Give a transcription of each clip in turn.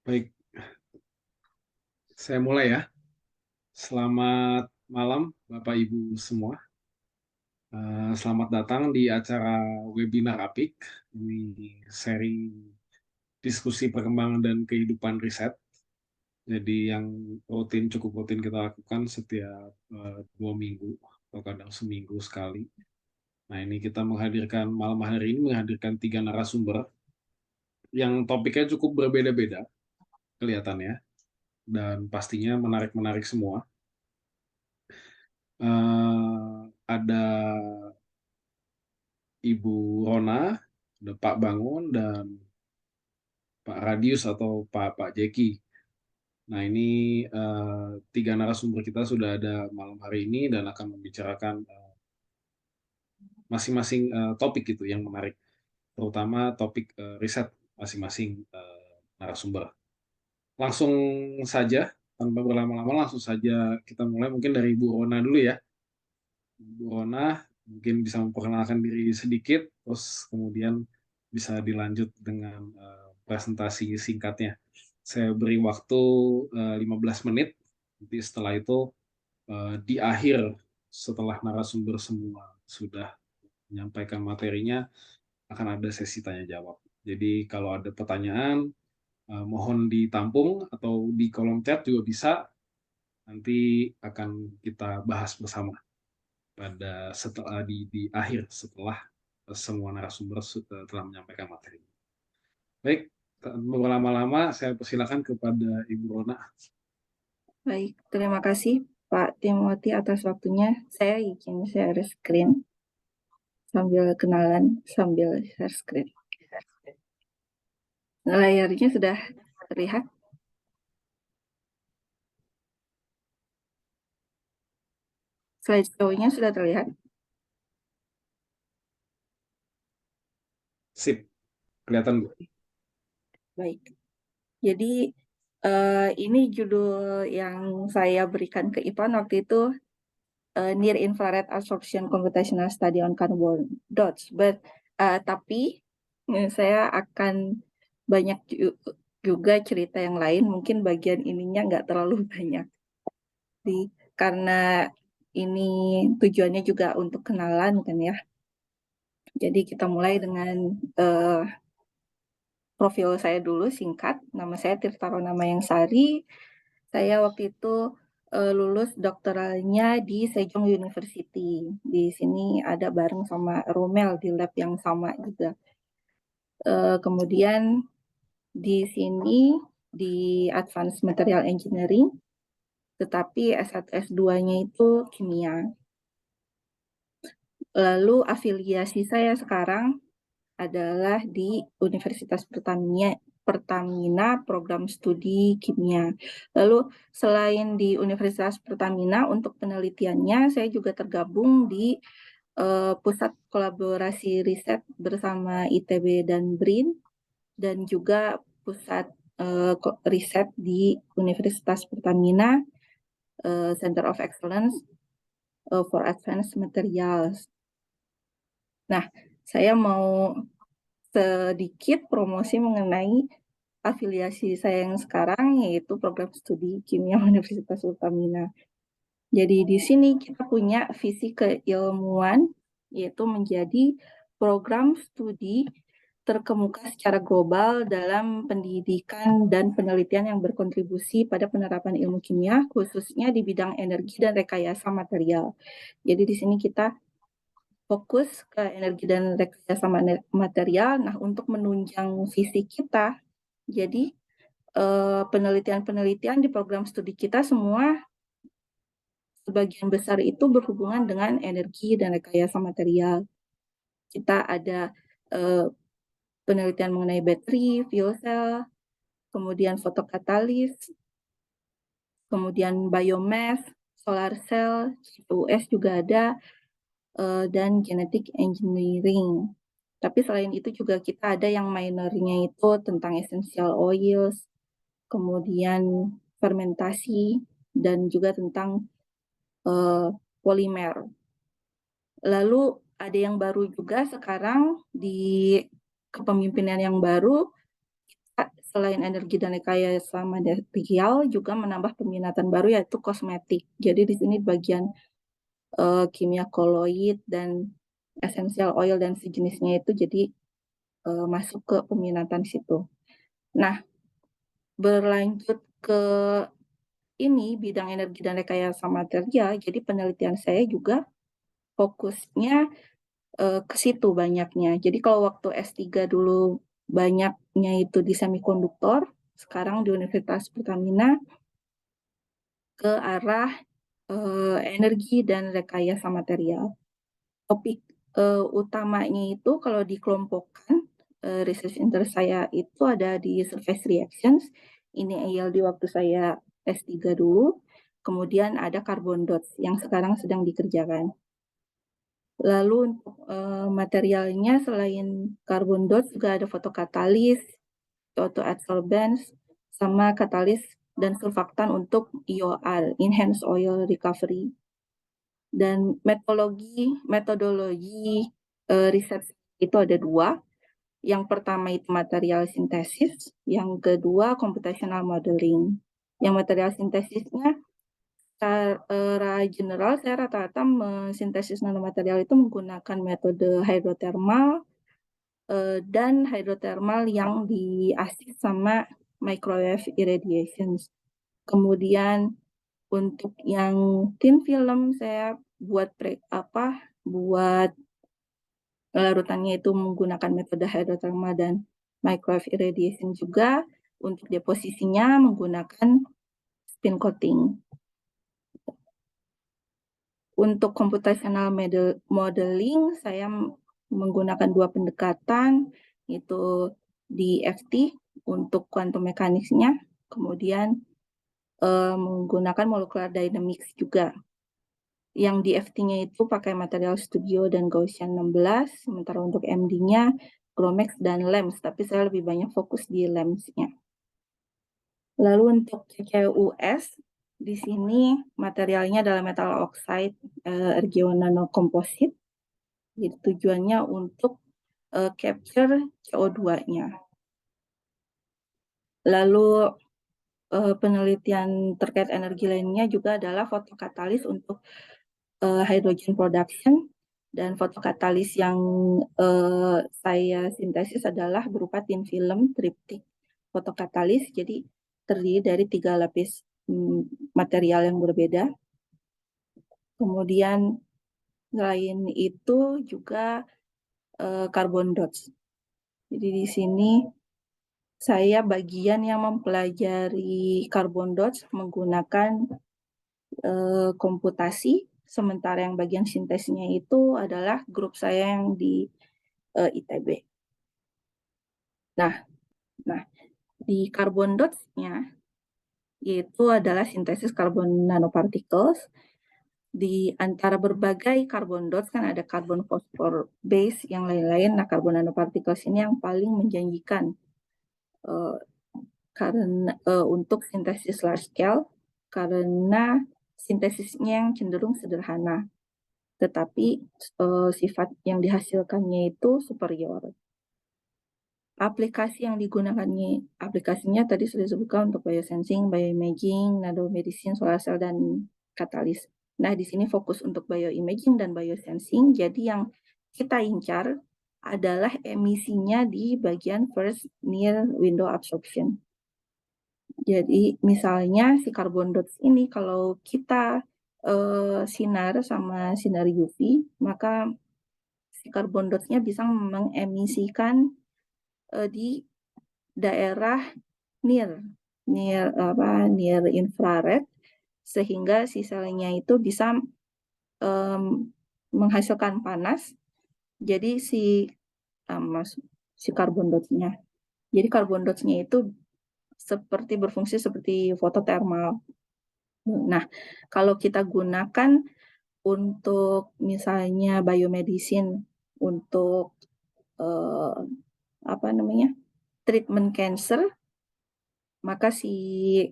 Baik, saya mulai ya. Selamat malam Bapak Ibu semua. Selamat datang di acara webinar APIK. Ini seri diskusi perkembangan dan kehidupan riset. Jadi yang cukup rutin kita lakukan setiap 2 minggu atau kadang seminggu sekali. Nah ini kita malam hari ini menghadirkan 3 narasumber yang topiknya cukup berbeda-beda kelihatannya dan pastinya menarik-menarik semua. Ada Ibu Rona, ada Pak Bangun, dan Pak Radius atau Pak Jeki. Nah, ini 3 narasumber kita sudah ada malam hari ini dan akan membicarakan masing-masing topik itu yang menarik, terutama topik riset masing-masing narasumber. Langsung saja, tanpa berlama-lama, langsung saja kita mulai mungkin dari Ibu Rona dulu ya. Bu Rona mungkin bisa memperkenalkan diri sedikit, terus kemudian bisa dilanjut dengan presentasi singkatnya. Saya beri waktu 15 menit, nanti setelah itu di akhir setelah narasumber semua sudah menyampaikan materinya, akan ada sesi tanya jawab. Jadi kalau ada pertanyaan, mohon ditampung atau di kolom chat juga bisa, nanti akan kita bahas bersama setelah di akhir setelah semua narasumber telah menyampaikan materi. Baik, tanpa berlama-lama saya persilakan kepada Ibu Rona. Baik, terima kasih Pak Timothy atas waktunya. Saya izin share screen sambil kenalan, sambil share screen. Layarnya sudah terlihat? Slideshow-nya sudah terlihat? Sip, kelihatan Bu. Baik. Jadi ini judul yang saya berikan ke Ipan waktu itu, Near Infrared Absorption Computational Study on Carbon Dots. Tapi saya akan banyak juga cerita yang lain, mungkin bagian ininya nggak terlalu banyak. Karena ini tujuannya juga untuk kenalan kan ya. Jadi kita mulai dengan profil saya dulu singkat. Nama saya Tirta Rona Mayangsari. Saya waktu itu lulus doktoralnya di Sejong University. Di sini ada bareng sama Romel di lab yang sama juga. Kemudian di sini di Advanced Material Engineering, tetapi S1 S2-nya itu kimia. Lalu afiliasi saya sekarang adalah di Universitas Pertamina Program Studi Kimia. Lalu selain di Universitas Pertamina untuk penelitiannya saya juga tergabung di Pusat Kolaborasi Riset bersama ITB dan BRIN dan juga Pusat Riset di Universitas Pertamina Center of Excellence for Advanced Materials. Nah, saya mau sedikit promosi mengenai afiliasi saya yang sekarang, yaitu program studi kimia Universitas Pertamina. Jadi di sini kita punya visi keilmuan, yaitu menjadi program studi terkemuka secara global dalam pendidikan dan penelitian yang berkontribusi pada penerapan ilmu kimia, khususnya di bidang energi dan rekayasa material. Jadi di sini kita fokus ke energi dan rekayasa material. Nah, untuk menunjang visi kita, jadi penelitian-penelitian di program studi kita semua sebagian besar itu berhubungan dengan energi dan rekayasa material. Kita ada penelitian mengenai baterai, fuel cell, kemudian fotokatalis, kemudian biomass, solar cell, CCUS juga ada, dan genetic engineering. Tapi selain itu juga kita ada yang minornya itu tentang essential oils, kemudian fermentasi, dan juga tentang polimer. Lalu ada yang baru juga sekarang di kepemimpinan yang baru, selain energi dan rekayasa material juga menambah peminatan baru yaitu kosmetik. Jadi di sini bagian kimia koloid dan essential oil dan sejenisnya itu jadi masuk ke peminatan situ. Nah, berlanjut ke ini bidang energi dan rekayasa material, jadi penelitian saya juga fokusnya ke situ banyaknya. Jadi kalau waktu S3 dulu banyaknya itu di semikonduktor, sekarang di Universitas Pertamina ke arah energi dan rekayasa material. Topik utamanya itu kalau dikelompokkan research interest saya itu ada di surface reactions. Ini IELD waktu saya S3 dulu. Kemudian ada carbon dots yang sekarang sedang dikerjakan. Lalu untuk materialnya selain carbon dots juga ada fotokatalis, photoadsorbents, sama katalis dan surfaktan untuk EOR, Enhanced Oil Recovery. Dan metodologi riset itu ada 2. Yang pertama itu material sintesis, yang kedua computational modeling. Yang material sintesisnya secara general saya rata-rata mensintesis nanomaterial itu menggunakan metode hidrotermal dan hidrotermal yang di-assist sama microwave irradiations. Kemudian untuk yang thin film saya buat larutannya itu menggunakan metode hidrotermal dan microwave irradiation juga. Untuk deposisinya menggunakan spin coating. Untuk computational modeling, saya menggunakan 2 pendekatan, itu DFT untuk quantum mechanics-nya, kemudian menggunakan molecular dynamics juga. Yang DFT-nya itu pakai Material Studio dan Gaussian 16, sementara untuk MD-nya Gromex dan LAMMPS, tapi saya lebih banyak fokus di LAMMPS-nya. Lalu untuk CCUS, di sini materialnya adalah metal oxide ergio nanocomposite. Jadi tujuannya untuk capture CO2-nya. Lalu penelitian terkait energi lainnya juga adalah fotokatalis untuk hydrogen production, dan fotokatalis yang saya sintesis adalah berupa thin film triptik fotokatalis, jadi terdiri dari 3 lapis material yang berbeda. Kemudian selain itu juga carbon dots. Jadi di sini saya bagian yang mempelajari carbon dots menggunakan komputasi, sementara yang bagian sintesnya itu adalah grup saya yang di ITB. Nah, di carbon dots-nya yaitu adalah sintesis carbon nanoparticles. Di antara berbagai carbon dots kan ada carbon fosfor base yang lain-lain. Nah, carbon nanoparticles ini yang paling menjanjikan karena untuk sintesis large scale karena sintesisnya yang cenderung sederhana, tetapi sifat yang dihasilkannya itu superior. Aplikasinya tadi sudah disebutkan untuk biosensing, bioimaging, nanomedicine, solar cell, dan katalis. Nah, di sini fokus untuk bioimaging dan biosensing, jadi yang kita incar adalah emisinya di bagian first near window absorption. Jadi misalnya si carbon dots ini kalau kita sinar sama sinar UV, maka si carbon dots-nya bisa mengemisikan di daerah near infrared, sehingga si selnya itu bisa menghasilkan panas. Jadi si carbon dots-nya. Jadi carbon dots-nya itu berfungsi seperti fototermal. Nah, kalau kita gunakan untuk misalnya biomedicine, untuk treatment cancer, maka si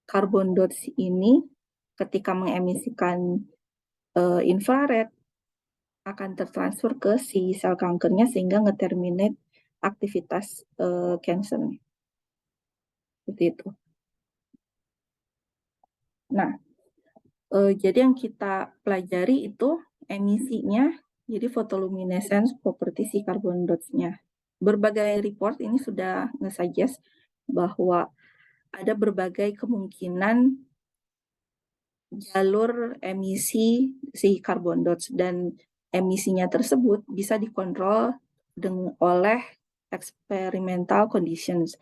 carbon dots ini ketika mengemisikan infrared akan tertransfer ke si sel kankernya sehingga nge-terminate aktivitas cancernya. Seperti itu. Nah, jadi yang kita pelajari itu emisinya, jadi photoluminescence property si carbon dots-nya. Berbagai report ini sudah nge-suggest bahwa ada berbagai kemungkinan jalur emisi si carbon dots, dan emisinya tersebut bisa dikontrol oleh experimental conditions.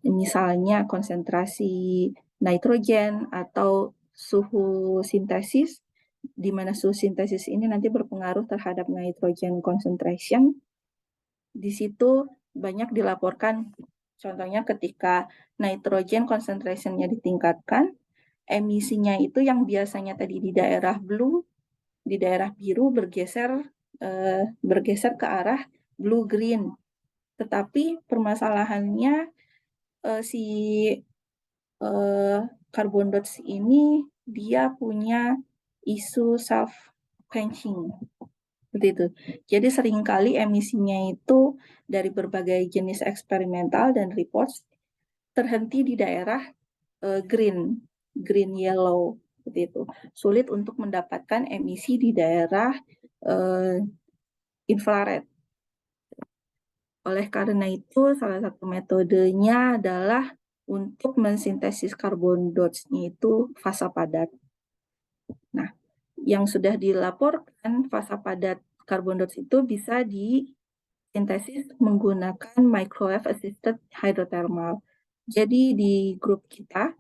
Misalnya konsentrasi nitrogen atau suhu sintesis, di mana suhu sintesis ini nanti berpengaruh terhadap nitrogen concentration. Di situ banyak dilaporkan, contohnya ketika nitrogen concentration-nya ditingkatkan, emisinya itu yang biasanya tadi di daerah blue, di daerah biru bergeser ke arah blue green. Tetapi permasalahannya si carbon dots ini dia punya isu self quenching. Seperti itu. Jadi seringkali emisinya itu dari berbagai jenis eksperimental dan reports terhenti di daerah green yellow, seperti itu. Sulit untuk mendapatkan emisi di daerah infrared. Oleh karena itu, salah satu metodenya adalah untuk mensintesis karbon dots-nya itu fasa padat. Nah, yang sudah dilaporkan fasa padat karbon dots itu bisa disintesis menggunakan microwave assisted hydrothermal. Jadi di grup kita,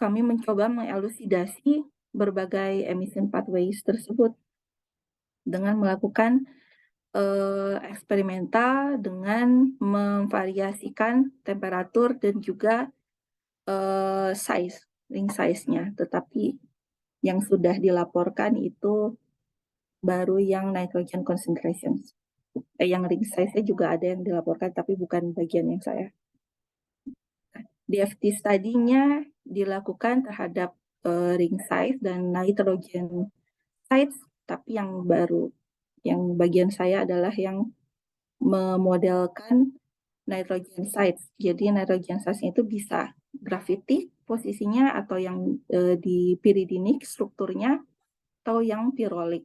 kami mencoba mengelusidasi berbagai emission pathways tersebut dengan melakukan eksperimental dengan memvariasikan temperatur dan juga ring size-nya. Tetapi yang sudah dilaporkan itu baru yang nitrogen concentration. Yang ring size-nya juga ada yang dilaporkan, tapi bukan bagian yang saya. DFT study-nya dilakukan terhadap ring size dan nitrogen size, tapi yang baru, yang bagian saya adalah yang memodelkan nitrogen sites. Jadi nitrogen sites itu bisa gravitic posisinya, atau yang di piridinik strukturnya, atau yang pirolik.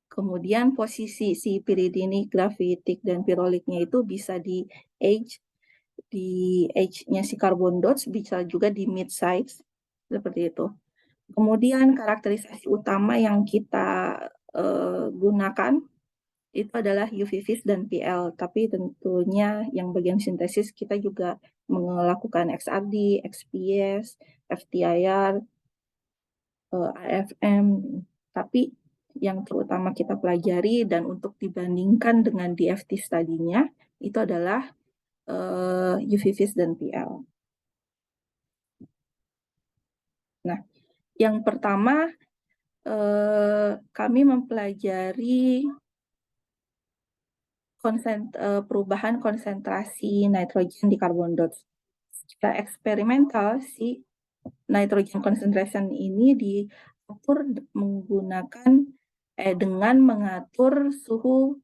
Kemudian posisi si piridinik, gravitic, dan piroliknya itu bisa di edge-nya si carbon dots, bisa juga di mid sites, seperti itu. Kemudian karakterisasi utama yang kita gunakan itu adalah UV-Vis dan PL, tapi tentunya yang bagian sintesis kita juga melakukan XRD, XPS, FTIR, AFM, tapi yang terutama kita pelajari dan untuk dibandingkan dengan DFT study-nya itu adalah UV-Vis dan PL. Nah, yang pertama kami mempelajari perubahan konsentrasi nitrogen di carbon dots. Secara eksperimental, si nitrogen concentration ini diukur menggunakan dengan mengatur suhu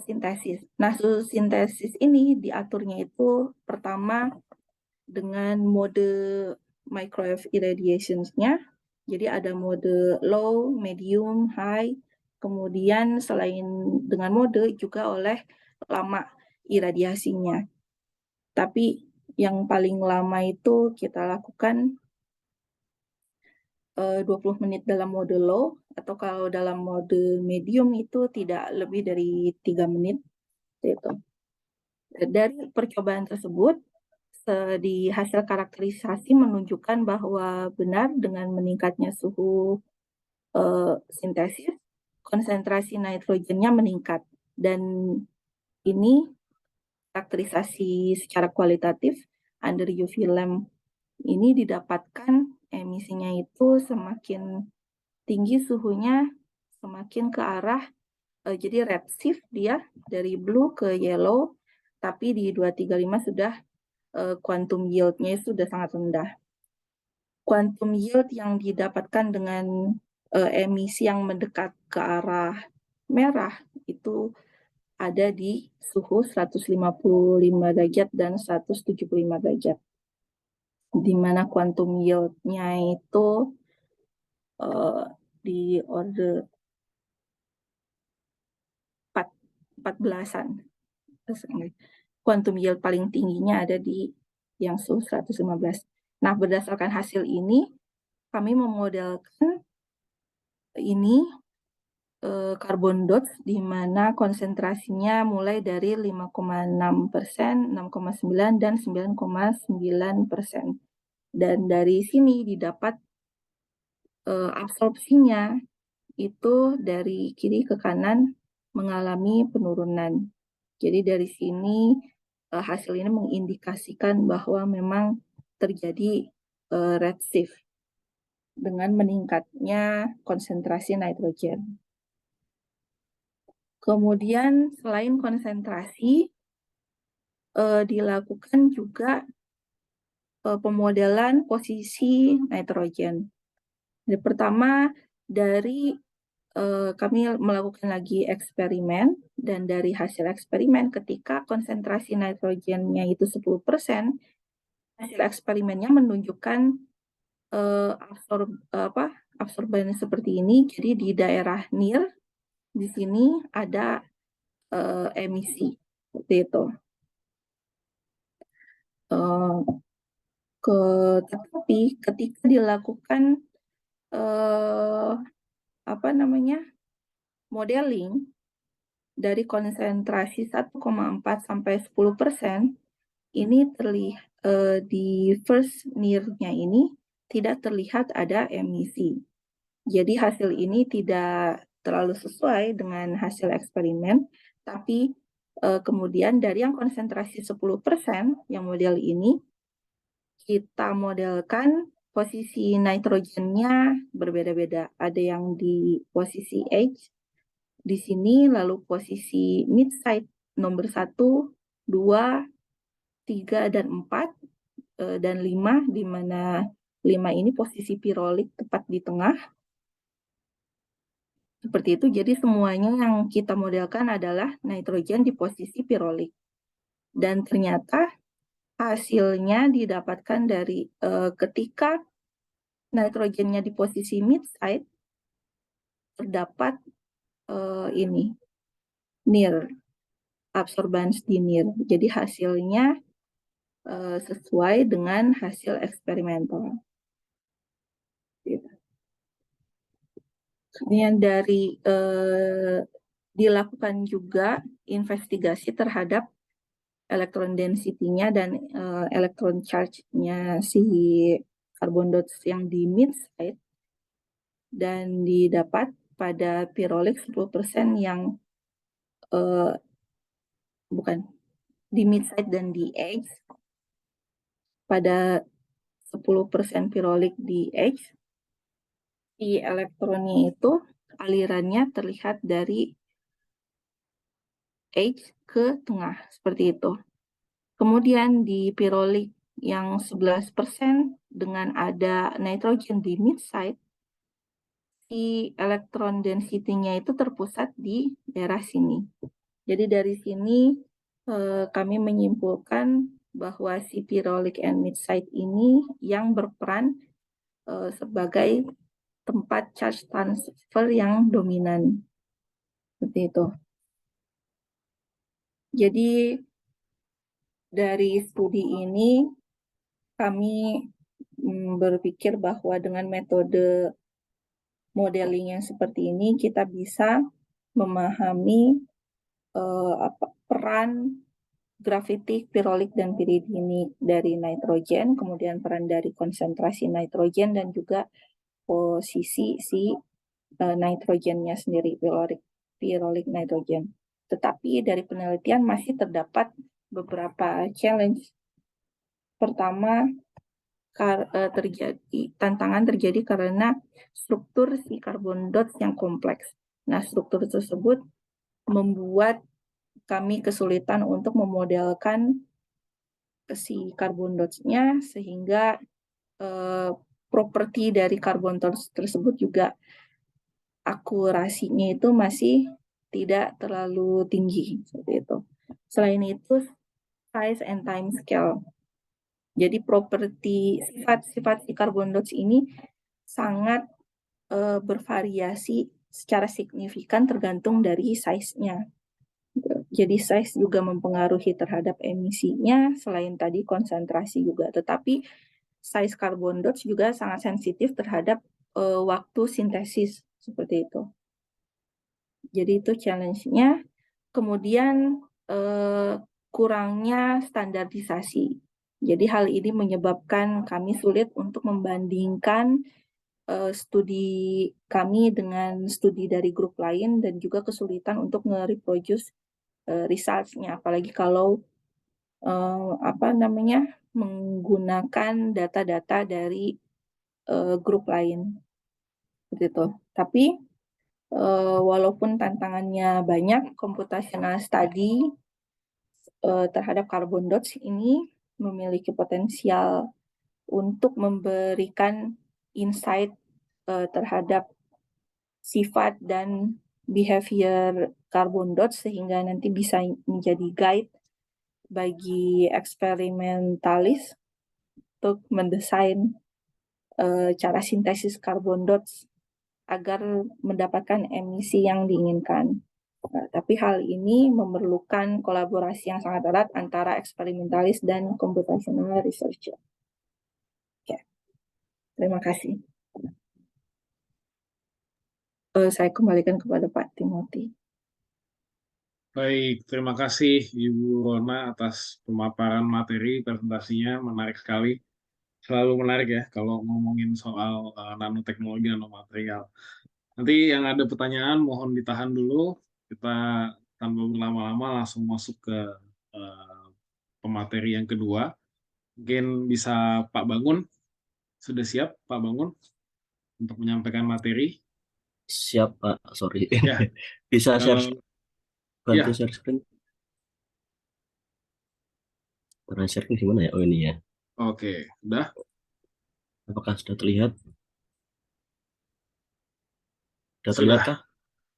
sintesis. Nah, suhu sintesis ini diaturnya itu pertama dengan mode microwave irradiation-nya. Jadi ada mode low, medium, high. Kemudian selain dengan mode juga oleh lama iradiasinya. Tapi yang paling lama itu kita lakukan 20 menit dalam mode low, atau kalau dalam mode medium itu tidak lebih dari 3 menit. Gitu. Dari percobaan tersebut, di hasil karakterisasi menunjukkan bahwa benar dengan meningkatnya suhu sintesis, konsentrasi nitrogennya meningkat. Dan ini karakterisasi secara kualitatif under UV lamp ini didapatkan emisinya itu semakin tinggi suhunya, semakin ke arah, jadi redshift dia dari blue ke yellow, tapi di 235 sudah quantum yield-nya sudah sangat rendah. Quantum yield yang didapatkan dengan emisi yang mendekat ke arah merah itu ada di suhu 155 derajat dan 175 derajat. Di mana quantum yield-nya itu di order 14-an. Quantum yield paling tingginya ada di yang suhu 115. Nah, berdasarkan hasil ini, kami memodelkan ini carbon dots di mana konsentrasinya mulai dari 5,6%, 6,9, dan 9,9%. Dan dari sini didapat absorpsinya itu dari kiri ke kanan mengalami penurunan. Jadi dari sini hasil ini mengindikasikan bahwa memang terjadi redshift dengan meningkatnya konsentrasi nitrogen. Kemudian selain konsentrasi, dilakukan juga pemodelan posisi nitrogen. Jadi pertama dari kami melakukan lagi eksperimen, dan dari hasil eksperimen ketika konsentrasi nitrogennya itu 10%, hasil eksperimennya menunjukkan absorban seperti ini. Jadi di daerah near di sini ada emisi seperti itu. Tetapi ketika dilakukan modeling dari konsentrasi 1,4 sampai 10%, ini terlihat di first near-nya ini tidak terlihat ada emisi. Jadi hasil ini tidak terlalu sesuai dengan hasil eksperimen, tapi kemudian dari yang konsentrasi 10% yang model ini, kita modelkan posisi nitrogennya berbeda-beda. Ada yang di posisi H di sini, lalu posisi mid site nomor 1, 2, 3, dan 4, dan 5, di mana 5 ini posisi pirolik tepat di tengah. Seperti itu, jadi semuanya yang kita modelkan adalah nitrogen di posisi pirolik. Dan ternyata hasilnya didapatkan dari ketika nitrogennya di posisi mid site, terdapat ini near, absorbance di near. Jadi hasilnya sesuai dengan hasil eksperimental. Kemudian dari dilakukan juga investigasi terhadap elektron density-nya dan elektron charge-nya si carbon dots yang di mid site, dan didapat pada pirolik 10% yang di mid site dan di edge. Pada 10% pirolik di edge, si elektronnya itu alirannya terlihat dari edge ke tengah, seperti itu. Kemudian di pirolik yang 11% dengan ada nitrogen di mid site, si elektron density-nya itu terpusat di daerah sini. Jadi dari sini kami menyimpulkan bahwa si pirolik and mid site ini yang berperan sebagai tempat charge transfer yang dominan. Seperti itu. Jadi dari studi ini kami berpikir bahwa dengan metode modeling yang seperti ini kita bisa memahami peran grafitik, pirolik, dan piridinik dari nitrogen, kemudian peran dari konsentrasi nitrogen, dan juga posisi si nitrogennya sendiri, pirolik nitrogen. Tetapi dari penelitian masih terdapat beberapa challenge. Pertama, tantangan terjadi karena struktur si carbon dots yang kompleks. Nah, struktur tersebut membuat kami kesulitan untuk memodelkan si carbon dots-nya, sehingga properti dari carbon dots tersebut juga akurasinya itu masih tidak terlalu tinggi seperti itu. Selain itu, size and time scale. Jadi properti sifat-sifat si carbon dots ini sangat bervariasi secara signifikan tergantung dari size-nya. Jadi size juga mempengaruhi terhadap emisinya, selain tadi konsentrasi juga. Tetapi size carbon dots juga sangat sensitif terhadap waktu sintesis, seperti itu. Jadi itu challenge-nya. Kemudian kurangnya standarisasi. Jadi hal ini menyebabkan kami sulit untuk membandingkan studi kami dengan studi dari grup lain dan juga kesulitan untuk nge-reproduce results-nya, apalagi kalau menggunakan data-data dari grup lain, begitu. Tapi walaupun tantangannya banyak, computational study terhadap carbon dots ini memiliki potensial untuk memberikan insight terhadap sifat dan behavior carbon dots sehingga nanti bisa menjadi guide bagi eksperimentalis untuk mendesain cara sintesis carbon dots agar mendapatkan emisi yang diinginkan. Nah, tapi hal ini memerlukan kolaborasi yang sangat erat antara eksperimentalis dan computational researcher. Oke, terima kasih. Saya kembalikan kepada Pak Timothy. Baik, terima kasih Ibu Rona atas pemaparan materi, presentasinya menarik sekali. Selalu menarik ya kalau ngomongin soal nanoteknologi, nanomaterial. Nanti yang ada pertanyaan mohon ditahan dulu. Kita tanpa berlama-lama langsung masuk ke pemateri yang kedua. Mungkin bisa Pak Bangun. Sudah siap Pak Bangun untuk menyampaikan materi? Siap, Pak. Sorry. Ya, Bisa share, bantu ya. share screen. Karena share screen gimana ya? Oh, ini ya. Oke, udah. Apakah sudah terlihat? Sudah Sudah. terlihat kah?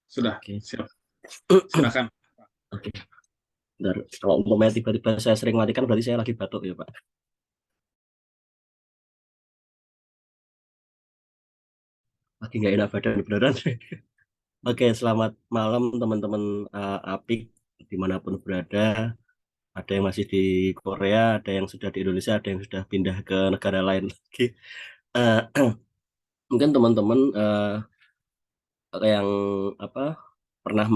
Sudah, Oke. siap. Silakan. Oke. Bentar. Kalau umpamanya tiba-tiba saya sering matikan, berarti saya lagi batuk ya, Pak. Lagi nggak enak badan beneran. Oke, selamat malam teman-teman APIK dimanapun berada. Ada yang masih di Korea, ada yang sudah di Indonesia, ada yang sudah pindah ke negara lain lagi. Mungkin teman-teman yang pernah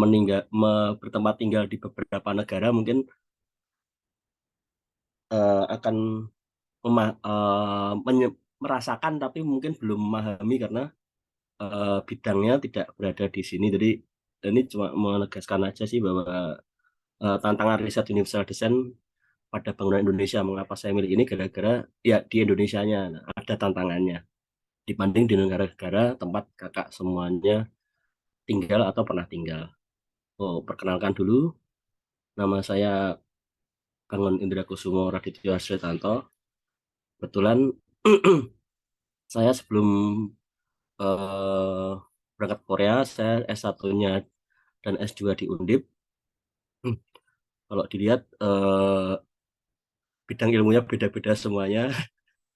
bertempat tinggal di beberapa negara mungkin akan merasakan tapi mungkin belum memahami karena bidangnya tidak berada di sini. Jadi ini cuma menegaskan aja sih bahwa tantangan riset universal design pada bangunan Indonesia, mengapa saya milih ini gara-gara ya di Indonesianya ada tantangannya dibanding di negara-negara tempat kakak semuanya tinggal atau pernah tinggal. Oh, perkenalkan dulu, nama saya Bangun Indra Kusumo Radityo Hasritanto. Kebetulan saya sebelum berangkat Korea, saya S1-nya dan S2 di Undip. Kalau dilihat bidang ilmunya beda-beda semuanya.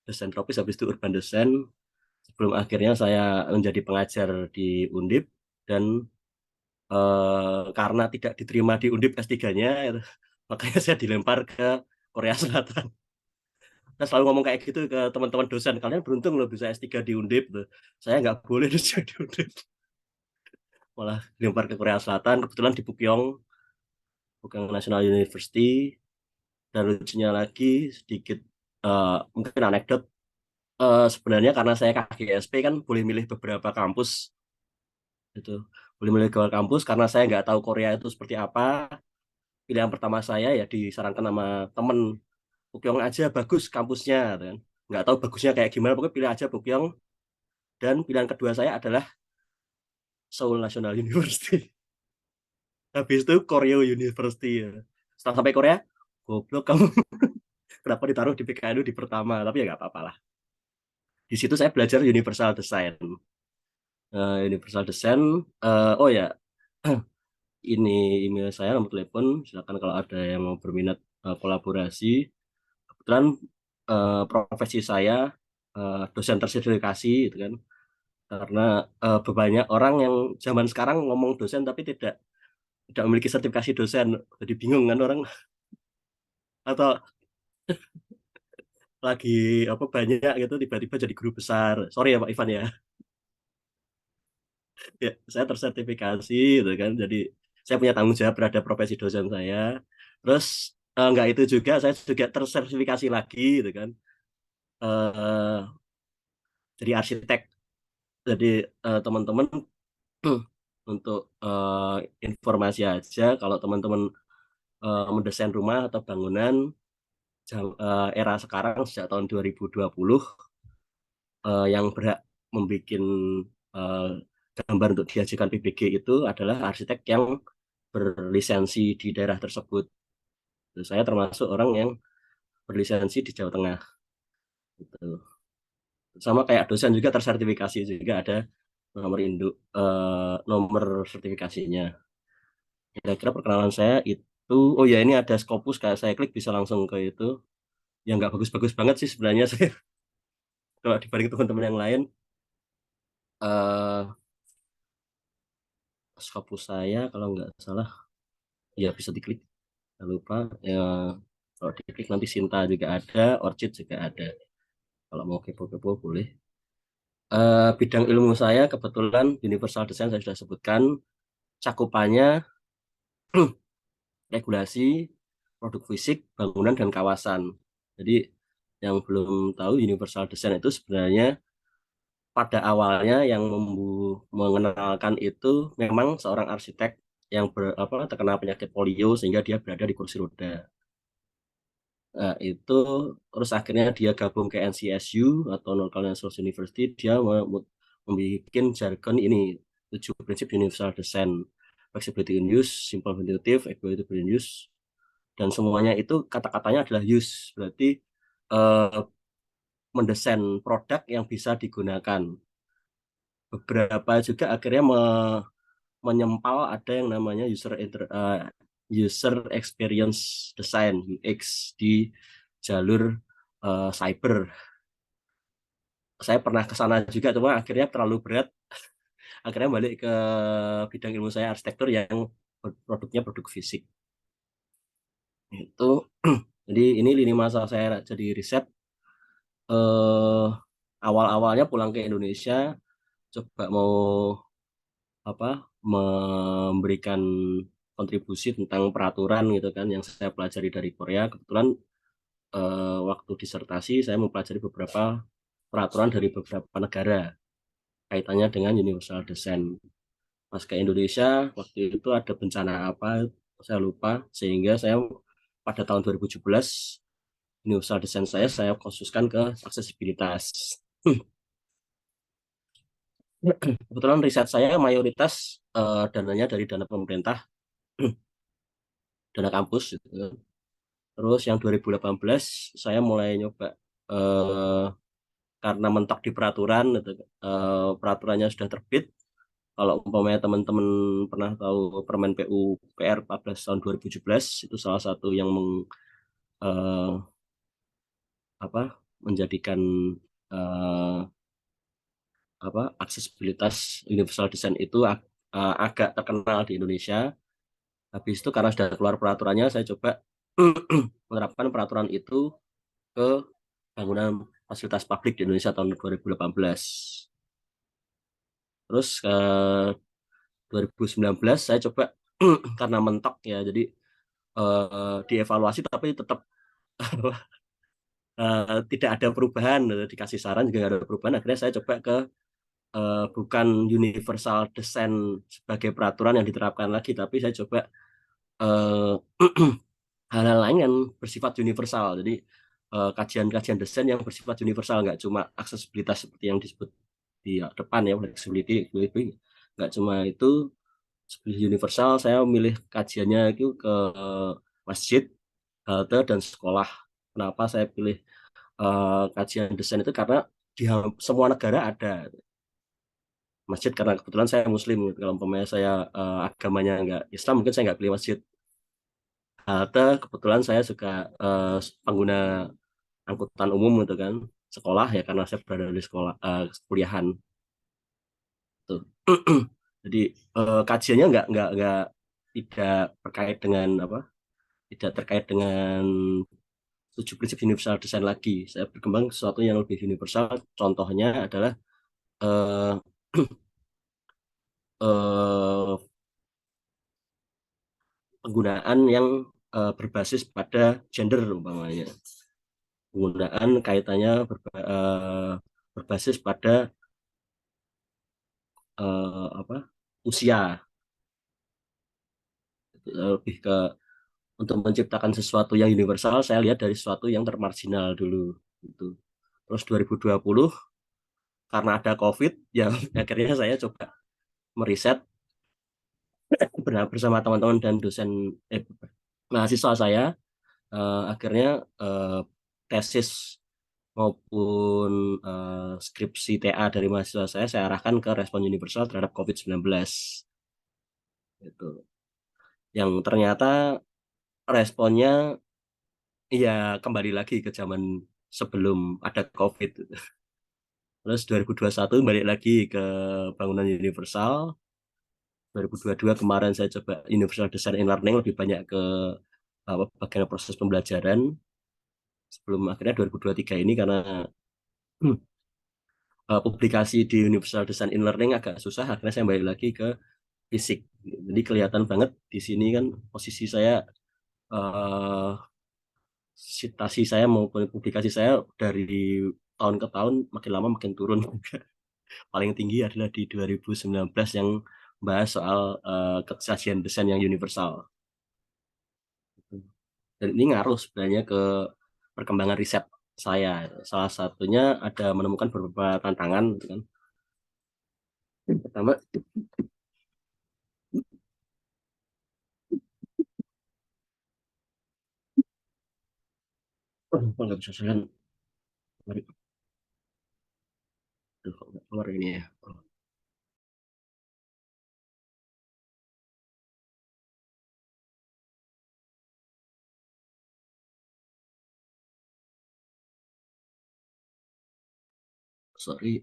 Desain tropis, habis itu urban design. Sebelum akhirnya saya menjadi pengajar di Undip dan karena tidak diterima di Undip S3-nya, makanya saya dilempar ke Korea Selatan. Saya selalu ngomong kayak gitu ke teman-teman dosen, kalian beruntung loh bisa S3 di Undip. Saya nggak boleh di Undip. Malah dilempar ke Korea Selatan, kebetulan di Pukyong National University. Dan lucunya lagi sedikit mungkin anekdot, sebenarnya karena saya KGSP kan boleh milih beberapa kampus itu, boleh milih ke kampus karena saya nggak tahu Korea itu seperti apa. Pilihan pertama saya ya disarankan sama temen, Pukyong aja bagus kampusnya kan. Nggak tahu bagusnya kayak gimana, pokoknya pilih aja Pukyong. Dan pilihan kedua saya adalah Seoul National University. Habis itu Koryo University ya. Setelah sampai Korea, goblok kamu. Kenapa ditaruh di PKNU di pertama, tapi ya nggak apa-apa lah. Di situ saya belajar universal design. Universal design, oh ya, ini email saya, nomor telepon, silakan kalau ada yang mau berminat kolaborasi. Kebetulan profesi saya dosen tersertifikasi gitu kan, karena banyak orang yang zaman sekarang ngomong dosen tapi tidak memiliki sertifikasi dosen, jadi bingung kan orang atau lagi apa banyak gitu tiba-tiba jadi guru besar. Sorry ya Pak Ivan ya. Ya, saya tersertifikasi gitu kan. Jadi saya punya tanggung jawab terhadap profesi dosen saya. Terus enggak itu juga saya juga tersertifikasi lagi gitu kan. Eh jadi arsitek. Jadi teman-teman untuk informasi aja kalau teman-teman mendesain rumah atau bangunan era sekarang sejak tahun 2020 yang berhak membuat gambar untuk diajukan PBG itu adalah arsitek yang berlisensi di daerah tersebut. Saya termasuk orang yang berlisensi di Jawa Tengah. Gitu. Sama kayak dosen juga tersertifikasi juga ada nomor induk nomor sertifikasinya. Kira-kira perkenalan saya itu, oh ya ini ada Scopus, kayak saya klik bisa langsung ke itu. Yang nggak bagus-bagus banget sih sebenarnya saya kalau dibanding teman-teman yang lain. Uh, Scopus saya kalau nggak salah ya bisa diklik, jangan lupa ya, kalau diklik nanti Sinta juga ada, Orchid juga ada, kalau mau kepo-kepo boleh. Bidang ilmu saya kebetulan Universal Design saya sudah sebutkan, cakupannya regulasi, produk fisik, bangunan, dan kawasan. Jadi yang belum tahu Universal Design itu sebenarnya pada awalnya yang mengenalkan itu memang seorang arsitek yang terkena penyakit polio sehingga dia berada di kursi roda. Nah, itu terus akhirnya dia gabung ke NCSU atau North Resource University, dia membuat jargon ini 7 prinsip Universal Design: flexibility in use, simple intuitive, equitable in use, dan semuanya itu kata-katanya adalah use, berarti mendesain produk yang bisa digunakan. Beberapa juga akhirnya menyempal ada yang namanya user experience design UX di jalur cyber. Saya pernah ke sana juga, cuma akhirnya terlalu berat. Akhirnya balik ke bidang ilmu saya arsitektur yang produknya produk fisik. Itu jadi ini lini masa saya jadi riset. Awal-awalnya pulang ke Indonesia coba mau memberikan kontribusi tentang peraturan gitu kan yang saya pelajari dari Korea. Kebetulan waktu disertasi saya mempelajari beberapa peraturan dari beberapa negara kaitannya dengan Universal Design. Pas ke Indonesia waktu itu ada bencana apa saya lupa, sehingga saya pada tahun 2017 Universal Design saya khususkan ke aksesibilitas. Kebetulan riset saya mayoritas dananya dari dana pemerintah, dana kampus gitu. Terus yang 2018 saya mulai nyoba karena mentok di peraturan gitu. Peraturannya sudah terbit. Kalau umpamanya teman-teman pernah tahu Permen PU PR 14 tahun 2017, itu salah satu yang menjadikan aksesibilitas Universal Design itu agak terkenal di Indonesia. Habis itu karena sudah keluar peraturannya, saya coba menerapkan peraturan itu ke bangunan fasilitas publik di Indonesia tahun 2018. Terus 2019 saya coba karena mentok ya, jadi dievaluasi tapi tetap tidak ada perubahan, dikasih saran juga nggak ada perubahan. Akhirnya saya coba ke bukan Universal Design sebagai peraturan yang diterapkan lagi, tapi saya coba hal-hal lain yang bersifat universal. Jadi kajian-kajian desain yang bersifat universal, nggak cuma aksesibilitas seperti yang disebut di depan ya, flexibility, nggak cuma itu universal. Saya memilih kajiannya itu ke masjid, halte, dan sekolah. Kenapa saya pilih kajian desain itu? Karena di semua negara ada. masjid karena kebetulan saya Muslim gitu. Kalau umpamanya saya agamanya nggak Islam, mungkin saya nggak pilih masjid. Halte kebetulan saya juga pengguna angkutan umum gitu kan, sekolah ya karena saya berada di sekolah kuliahan tuh. Jadi kajiannya nggak tidak terkait dengan apa, tidak terkait dengan 7 prinsip universal design lagi. Saya berkembang sesuatu yang lebih universal. Contohnya adalah eh, eh, penggunaan yang berbasis pada gender umpamanya. Penggunaan kaitannya berbasis pada apa, usia. Lebih ke untuk menciptakan sesuatu yang universal, saya lihat dari sesuatu yang termarginal dulu gitu. Terus 2020 karena ada COVID ya akhirnya saya coba meriset bersama teman-teman dan dosen mahasiswa saya, akhirnya tesis maupun skripsi TA dari mahasiswa saya arahkan ke respon universal terhadap COVID-19 gitu. Yang ternyata responnya ya kembali lagi ke zaman sebelum ada COVID. Terus 2021 balik lagi ke bangunan universal. 2022 kemarin saya coba universal design and learning, lebih banyak ke bagian proses pembelajaran. Sebelum akhirnya 2023 ini karena publikasi di universal design and learning agak susah, akhirnya saya balik lagi ke fisik. Jadi kelihatan banget di sini kan posisi saya, citasi saya maupun publikasi saya dari tahun ke tahun makin lama makin turun. Paling tinggi adalah di 2019 yang bahas soal kesajian desain yang universal. Dan ini ngaruh sebenarnya ke perkembangan riset saya. Salah satunya ada menemukan beberapa tantangan, gitu kan. Pertama, nggak bisa jalan. Aduh, kok nggak keluar ini ya. Sorry.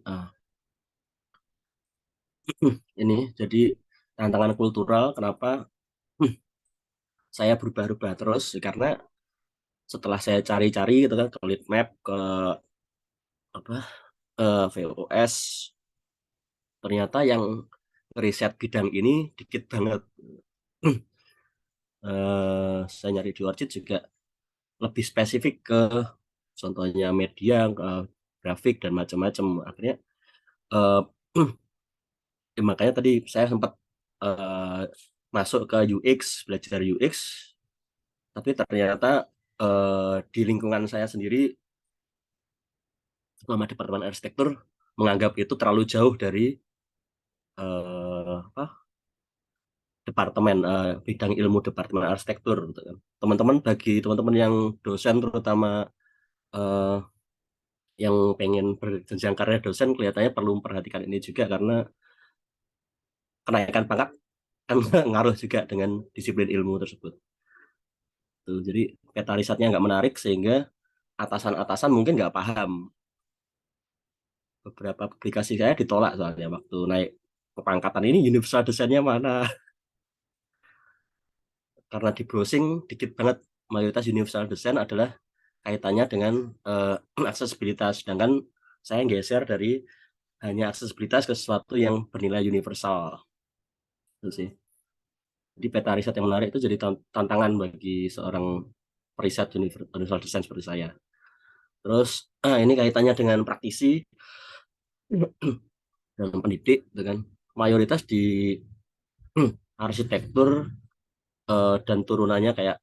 Ini jadi tantangan kultural. Kenapa saya berubah-ubah terus? Karena setelah saya cari-cari gitu kan, ke lead map, ke apa, VOS, ternyata yang riset bidang ini dikit banget. Saya nyari di Orchid juga lebih spesifik ke contohnya media, grafik dan macam-macam. Akhirnya eh, ya makanya tadi saya sempat masuk ke UX, belajar UX, tapi ternyata di lingkungan saya sendiri selama departemen arsitektur menganggap itu terlalu jauh dari apa, departemen bidang ilmu departemen arsitektur gitu kan. Bagi teman-teman yang dosen terutama eh, yang pengen berjenjang karir dosen, kelihatannya perlu memperhatikan ini juga karena kenaikan pangkat kan ngaruh juga dengan disiplin ilmu tersebut. Tuh, jadi peta risetnya nggak menarik sehingga atasan-atasan mungkin nggak paham. Beberapa publikasi saya ditolak soalnya waktu naik ke pangkatan ini universal desainnya mana. Karena di browsing dikit banget, mayoritas universal design adalah kaitannya dengan aksesibilitas, sedangkan saya geser dari hanya aksesibilitas ke sesuatu yang bernilai universal. Itu sih. Jadi peta riset yang menarik itu jadi tantangan bagi seorang periset universal design seperti saya. Terus ini kaitannya dengan praktisi dan pendidik, dengan mayoritas di arsitektur dan turunannya kayak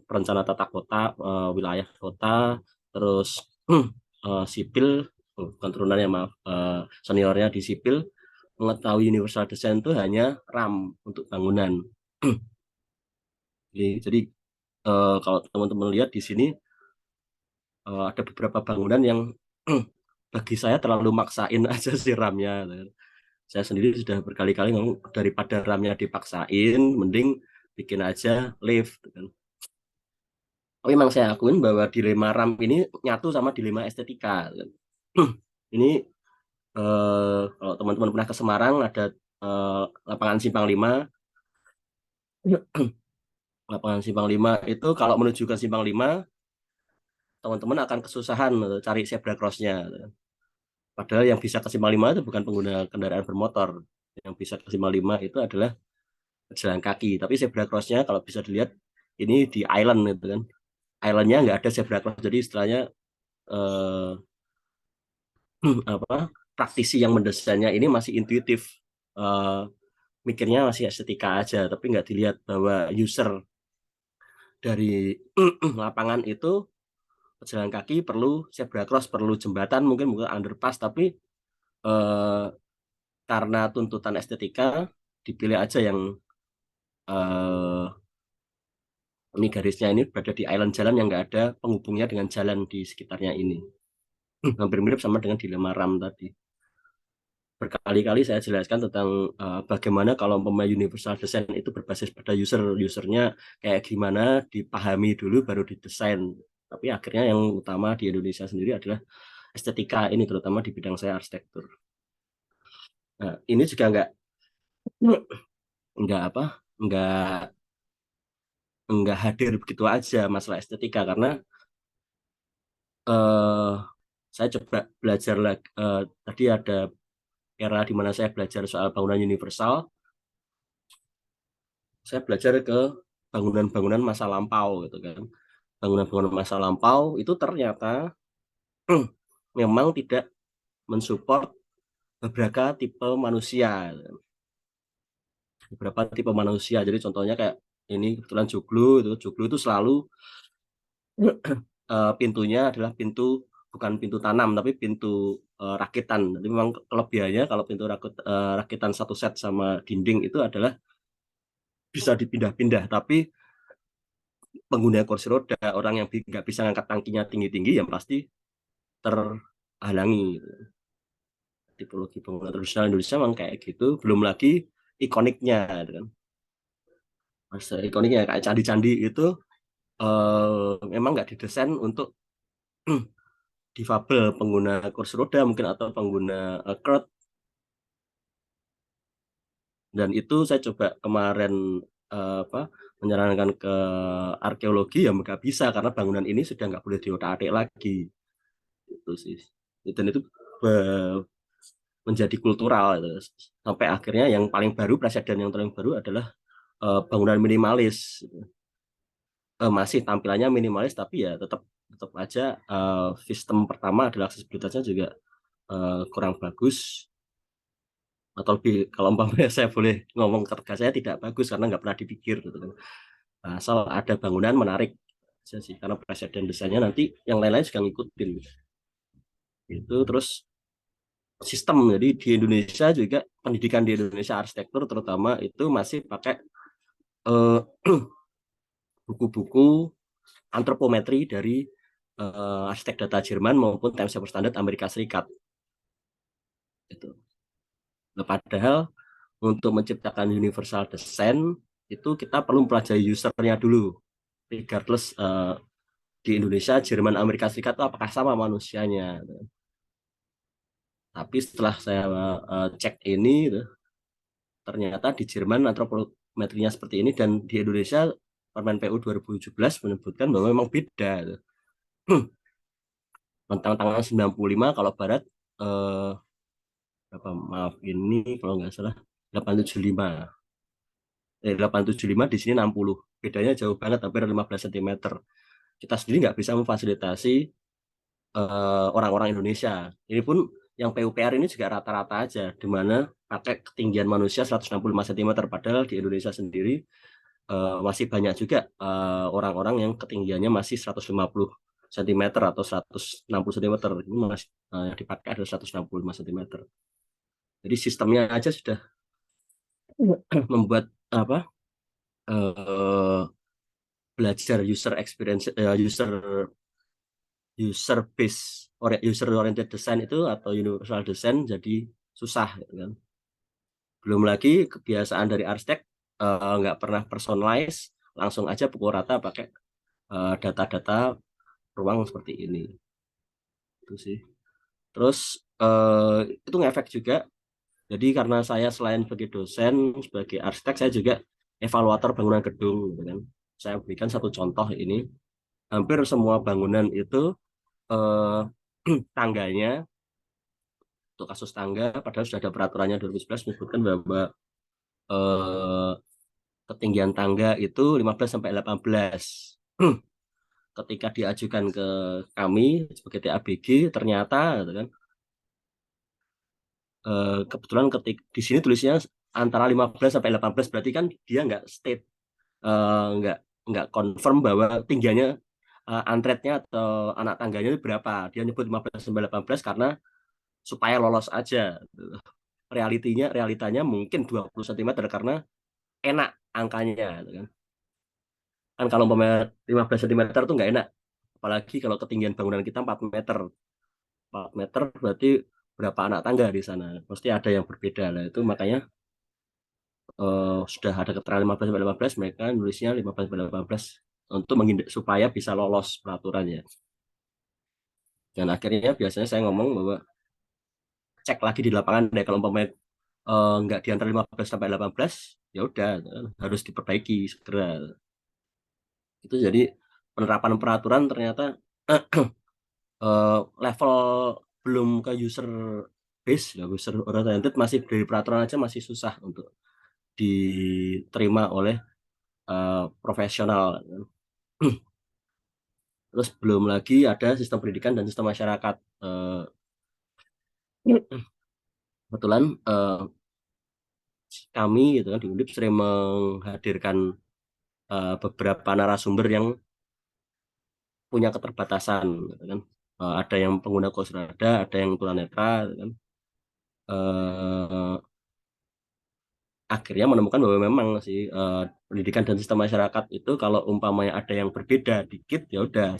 perencana tata kota, wilayah kota, terus sipil, bukan turunannya maaf, seniornya di sipil, mengetahui universal design itu hanya RAM untuk bangunan. Jadi kalau teman-teman lihat di sini ada beberapa bangunan yang bagi saya terlalu maksain aja sih RAM-nya. Saya sendiri sudah berkali-kali ngomong daripada RAM-nya dipaksain, mending bikin aja live gitu kan. Tapi memang saya akuin bahwa dilema RAM ini nyatu sama dilema estetika. Ini kalau teman-teman pernah ke Semarang ada lapangan Simpang 5. Lapangan Simpang 5 itu kalau menuju ke Simpang 5 teman-teman akan kesusahan cari zebra cross-nya. Padahal yang bisa ke Simpang 5 itu bukan pengguna kendaraan bermotor. Yang bisa ke Simpang 5 itu adalah pejalan kaki. Tapi zebra cross-nya kalau bisa dilihat ini di island gitu kan. Island-nya nggak ada zebra cross. Jadi istilahnya eh, praktisi yang mendesainnya ini masih intuitif. Eh, mikirnya masih estetika aja, tapi nggak dilihat bahwa user dari lapangan itu pejalan kaki perlu zebra cross, perlu jembatan, mungkin underpass, tapi karena tuntutan estetika dipilih aja yang ini garisnya ini berada di island jalan yang nggak ada penghubungnya dengan jalan di sekitarnya ini. Hampir mirip sama dengan dilema RAM tadi. Berkali-kali saya jelaskan tentang bagaimana kalau pemain universal design itu berbasis pada usernya kayak gimana dipahami dulu baru didesain. Tapi akhirnya yang utama di Indonesia sendiri adalah estetika ini, terutama di bidang saya arsitektur. Nah, ini juga nggak hadir begitu aja masalah estetika karena saya coba belajar lagi. Tadi ada era di mana saya belajar soal bangunan universal. Saya belajar ke bangunan-bangunan masa lampau gitu kan. Bangunan-bangunan masa lampau itu ternyata memang tidak mensupport beberapa tipe manusia. Beberapa tipe manusia. Jadi contohnya kayak ini kebetulan joglo itu selalu pintunya adalah bukan pintu tanam tapi pintu rakitan. Jadi memang kelebihannya kalau pintu rakitan satu set sama dinding itu adalah bisa dipindah-pindah, tapi pengguna kursi roda, orang yang nggak bisa ngangkat tangkinya tinggi-tinggi yang pasti terhalangi. Tipologi bangunan tradisional Indonesia memang kayak gitu, belum lagi ikoniknya kan. Masa ikoniknya kayak candi-candi itu memang nggak didesain untuk difabel pengguna kursi roda mungkin atau pengguna crutch. Dan itu saya coba kemarin menyarankan ke arkeologi ya nggak bisa karena bangunan ini sudah nggak boleh diotak-atik lagi. Itu sih. Dan itu menjadi kultural gitu. Sampai akhirnya yang paling baru, presiden yang paling baru adalah bangunan minimalis. Masih tampilannya minimalis tapi ya tetap aja sistem pertama adalah aksesibilitasnya juga kurang bagus, atau lebih kalau umpamanya saya boleh ngomong ketegas saya tidak bagus karena nggak pernah dipikir gitu kan. Asal ada bangunan menarik aja sih karena presiden desainnya nanti yang lain-lain juga ngikutin itu. Terus sistem, jadi di Indonesia juga pendidikan di Indonesia arsitektur terutama itu masih pakai buku-buku antropometri dari arsitek data Jerman maupun Time Saver Standard Amerika Serikat. Gitu. Nah, padahal untuk menciptakan universal design itu kita perlu mempelajari usernya dulu. Regardless di Indonesia, Jerman, Amerika Serikat itu apakah sama manusianya. Tapi setelah saya cek ini, ternyata di Jerman antropometrinya seperti ini dan di Indonesia Permen PU 2017 menyebutkan bahwa memang beda. Tentang tanggal 95 kalau barat maaf ini kalau nggak salah 875 di sini 60, bedanya jauh banget hampir 15 cm. Kita sendiri nggak bisa memfasilitasi orang-orang Indonesia. Ini pun yang PUPR ini juga rata-rata aja, di mana pakai ketinggian manusia 165 cm, padahal di Indonesia sendiri masih banyak juga orang-orang yang ketinggiannya masih 150 cm atau 160 cm. Ini masih yang dipakai adalah 165 cm. Jadi sistemnya aja sudah membuat belajar user experience, user oriented design itu atau universal design jadi susah gitu kan. Belum lagi kebiasaan dari arsitek nggak pernah personalize, langsung aja pukul rata pakai data-data ruang seperti ini. Itu sih. Terus itu ngefek juga. Jadi karena saya selain sebagai dosen, sebagai arsitek, saya juga evaluator bangunan gedung, gitu kan. Saya berikan satu contoh ini. Hampir semua bangunan itu eh, tangganya, untuk kasus tangga, padahal sudah ada peraturannya 2011 menyebutkan bahwa eh, ketinggian tangga itu 15 sampai 18. Ketika diajukan ke kami sebagai TABG, ternyata gitu kan, kebetulan di sini tulisnya antara 15 sampai 18, berarti kan dia nggak state, nggak confirm bahwa tingginya antretnya atau anak tangganya itu berapa. Dia nyebut 15 sampai 18 karena supaya lolos aja. Realitanya mungkin 20 cm karena enak angkanya, gitu kan. Kan kalau umpamanya 15 cm tuh nggak enak. Apalagi kalau ketinggian bangunan kita 4 meter. 4 meter berarti berapa anak tangga di sana. Pasti ada yang berbeda lah. Itu makanya sudah ada keterangan 15 sampai 18, mereka nulisnya 15 sampai 18 untuk supaya bisa lolos peraturannya. Dan akhirnya biasanya saya ngomong bahwa cek lagi di lapangan deh, kalau umpamanya nggak di antara 15 sampai 18, ya udah harus diperbaiki segera. Itu jadi penerapan peraturan ternyata level belum ke user base, ya user oriented, masih dari peraturan aja masih susah untuk diterima oleh profesional. Terus belum lagi ada sistem pendidikan dan sistem masyarakat. Kebetulan kami gitu kan di Undip sering menghadirkan beberapa narasumber yang punya keterbatasan, gitu kan. Ada yang pengguna kursi roda, ada yang tunanetra, gitu kan. Akhirnya menemukan bahwa memang sih pendidikan dan sistem masyarakat itu kalau umpamanya ada yang berbeda dikit, ya udah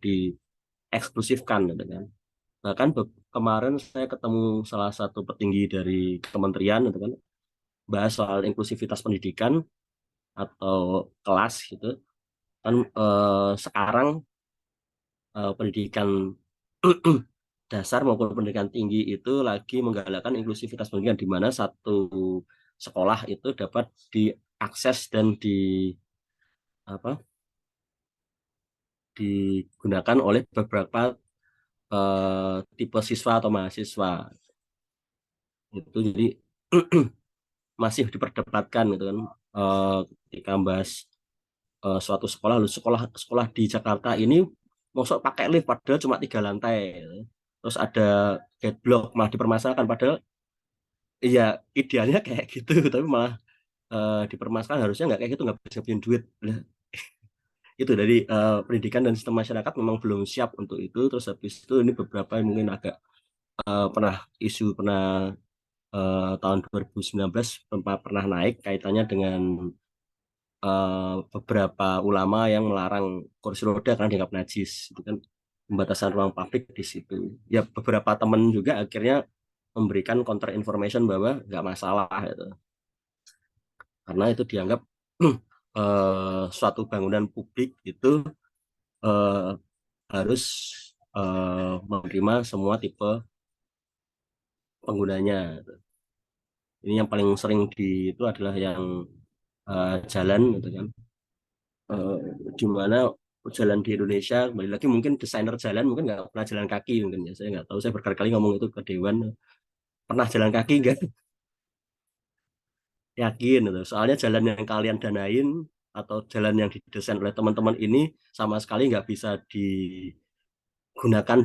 dieksklusifkan, gitu kan. Bahkan kemarin saya ketemu salah satu petinggi dari kementerian, gitu kan, bahas soal inklusivitas pendidikan atau kelas gitu kan. Sekarang pendidikan dasar maupun pendidikan tinggi itu lagi menggalakkan inklusivitas pendidikan, di mana satu sekolah itu dapat diakses dan apa digunakan oleh beberapa tipe siswa atau mahasiswa. Itu jadi masih diperdebatkan, gitu kan. Ketika membahas suatu sekolah, lalu sekolah di Jakarta ini masuk pakai lift padahal cuma 3 lantai, gitu. Terus ada gadeblock malah dipermasalahkan, padahal iya idealnya kayak gitu tapi malah dipermasalahkan, harusnya nggak kayak gitu, nggak bisa punya duit. Itu dari pendidikan dan sistem masyarakat memang belum siap untuk itu. Terus habis itu ini beberapa yang mungkin agak pernah tahun 2019 pernah naik kaitannya dengan beberapa ulama yang melarang kursi roda karena dianggap najis, itu kan pembatasan ruang publik di situ. Ya beberapa teman juga akhirnya memberikan counter information bahwa nggak masalah gitu, karena itu dianggap suatu bangunan publik itu eh, harus menerima semua tipe penggunanya. Ini yang paling sering itu adalah yang jalan, gitu kan. Eh, di mana jalan di Indonesia, kembali lagi mungkin desainer jalan mungkin nggak pernah jalan kaki, mungkin ya, saya nggak tahu. Saya berkali-kali ngomong itu ke Dewan, pernah jalan kaki nggak? Yakin gitu. Soalnya jalan yang kalian danain atau jalan yang didesain oleh teman-teman ini sama sekali nggak bisa digunakan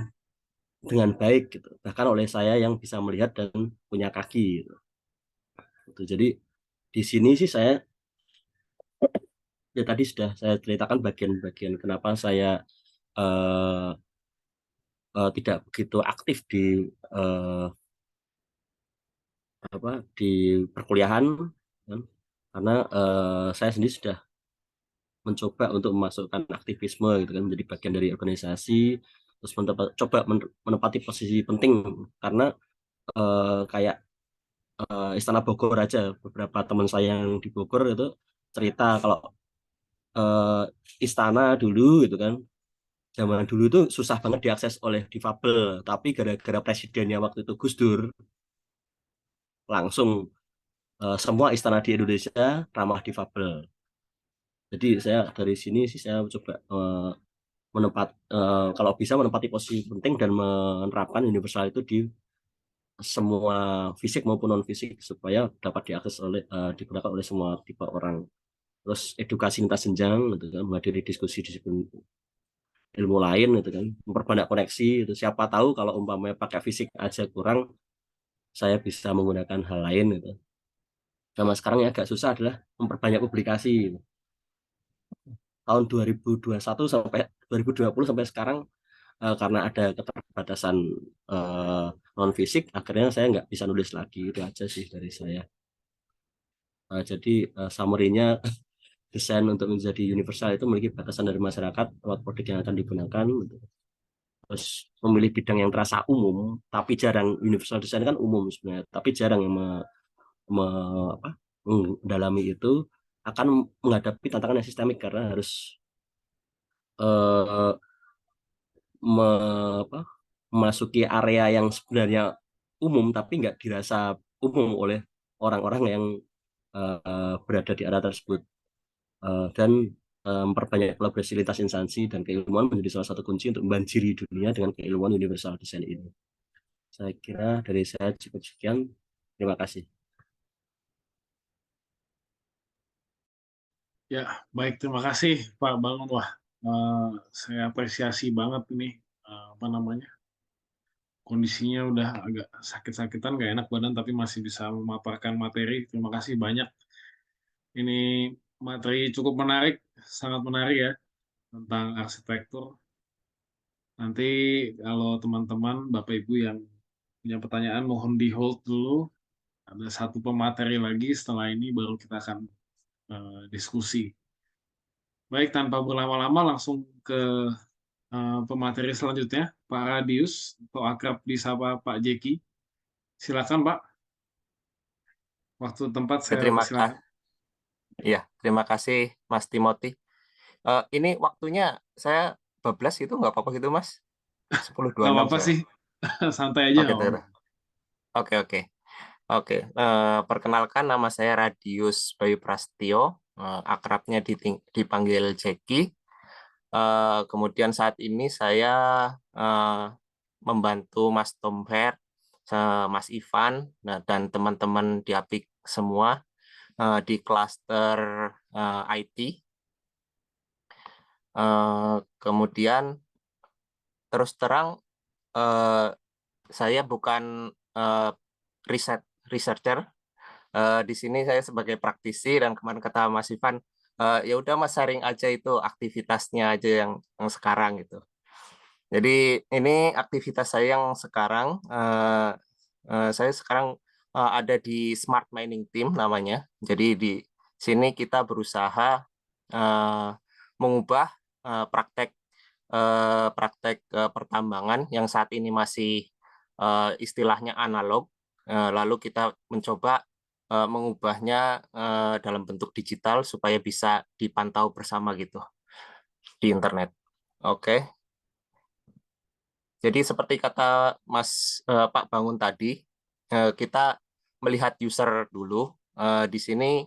dengan baik gitu. Bahkan oleh saya yang bisa melihat dan punya kaki gitu. Jadi di sini sih saya, ya tadi sudah saya ceritakan bagian-bagian kenapa saya eh, tidak begitu aktif eh, di perkuliahan, kan? Karena saya sendiri sudah mencoba untuk memasukkan aktivisme, gitu kan, menjadi bagian dari organisasi, terus coba menempati posisi penting karena kayak Istana Bogor aja. Beberapa teman saya yang di Bogor itu cerita kalau eh, istana dulu gitu kan, zaman dulu itu susah banget diakses oleh difabel, tapi gara-gara presidennya waktu itu Gus Dur, langsung semua istana di Indonesia ramah difabel. Jadi saya dari sini sih saya coba kalau bisa menempati posisi penting dan menerapkan universal itu di semua fisik maupun non fisik supaya dapat diakses digunakan oleh semua tipe orang. Terus edukasi lintas jenjang gitu kan, menghadiri diskusi disiplin ilmu lain gitu kan, memperbanyak koneksi itu. Siapa tahu kalau umpamanya pakai fisik aja kurang, saya bisa menggunakan hal lain gitu. Sama sekarang yang agak susah adalah memperbanyak publikasi gitu. Tahun 2021 sampai 2020 sampai sekarang karena ada keterbatasan non fisik, akhirnya saya nggak bisa nulis lagi. Itu aja sih dari saya. Jadi summary-nya desain untuk menjadi universal itu memiliki batasan dari masyarakat lewat produk yang akan digunakan. Terus memilih bidang yang terasa umum, tapi jarang. Universal design kan umum sebenarnya, tapi jarang yang apa, mendalami itu, akan menghadapi tantangan yang sistemik karena harus eh, me, apa, memasuki area yang sebenarnya umum tapi nggak dirasa umum oleh orang-orang yang berada di area tersebut. Dan memperbanyak kolaborasi lintas instansi dan keilmuan menjadi salah satu kunci untuk membanjiri dunia dengan keilmuan universal design ini. Saya kira dari saya cukup sekian. Terima kasih. Ya, baik, terima kasih Pak Bangun. Wah, saya apresiasi banget ini, apa namanya, kondisinya udah agak sakit-sakitan, gak enak badan, tapi masih bisa memaparkan materi. Terima kasih banyak. Ini materi cukup menarik, sangat menarik ya, tentang arsitektur. Nanti kalau teman-teman, Bapak Ibu yang punya pertanyaan, mohon di hold dulu. Ada satu pemateri lagi, setelah ini baru kita akan diskusi. Baik, tanpa berlama-lama langsung ke pemateri selanjutnya, Pak Radius, atau akrab disapa Pak Jeki. Silakan Pak, waktu tempat Ya, saya persilakan. terima kasih Mas Timothy. Ini waktunya saya bablas gitu nggak apa-apa gitu Mas? Nggak 10.26 apa-apa saya. sih, santai aja. Oke, oke, oke. Oke, perkenalkan nama saya Radius Bayu Prastio, akrabnya dipanggil Jeki. Kemudian saat ini saya membantu Mas Tomher, Mas Ivan, dan teman-teman di APIK semua di klaster IT. Kemudian terus terang saya bukan researcher. Di sini saya sebagai praktisi, dan kemarin kata Mas Ivan, ya udah Mas sharing aja itu aktivitasnya aja yang sekarang gitu. Jadi ini aktivitas saya yang sekarang. Saya sekarang ada di Smart Mining Team namanya. Jadi di sini kita berusaha mengubah praktek pertambangan yang saat ini masih istilahnya analog, lalu kita mencoba mengubahnya dalam bentuk digital supaya bisa dipantau bersama gitu di internet. Oke. Jadi seperti kata Pak Bangun tadi, kita melihat user dulu. Di sini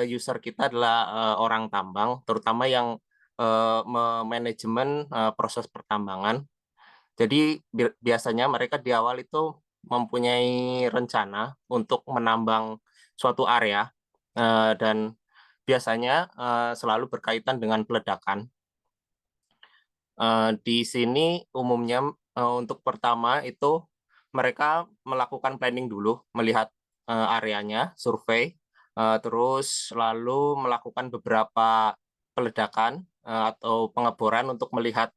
user kita adalah orang tambang, terutama yang manajemen proses pertambangan. Jadi biasanya mereka di awal itu mempunyai rencana untuk menambang suatu area, dan biasanya selalu berkaitan dengan peledakan. Di sini umumnya untuk pertama itu mereka melakukan planning dulu, melihat areanya, survei, terus lalu melakukan beberapa peledakan atau pengeboran untuk melihat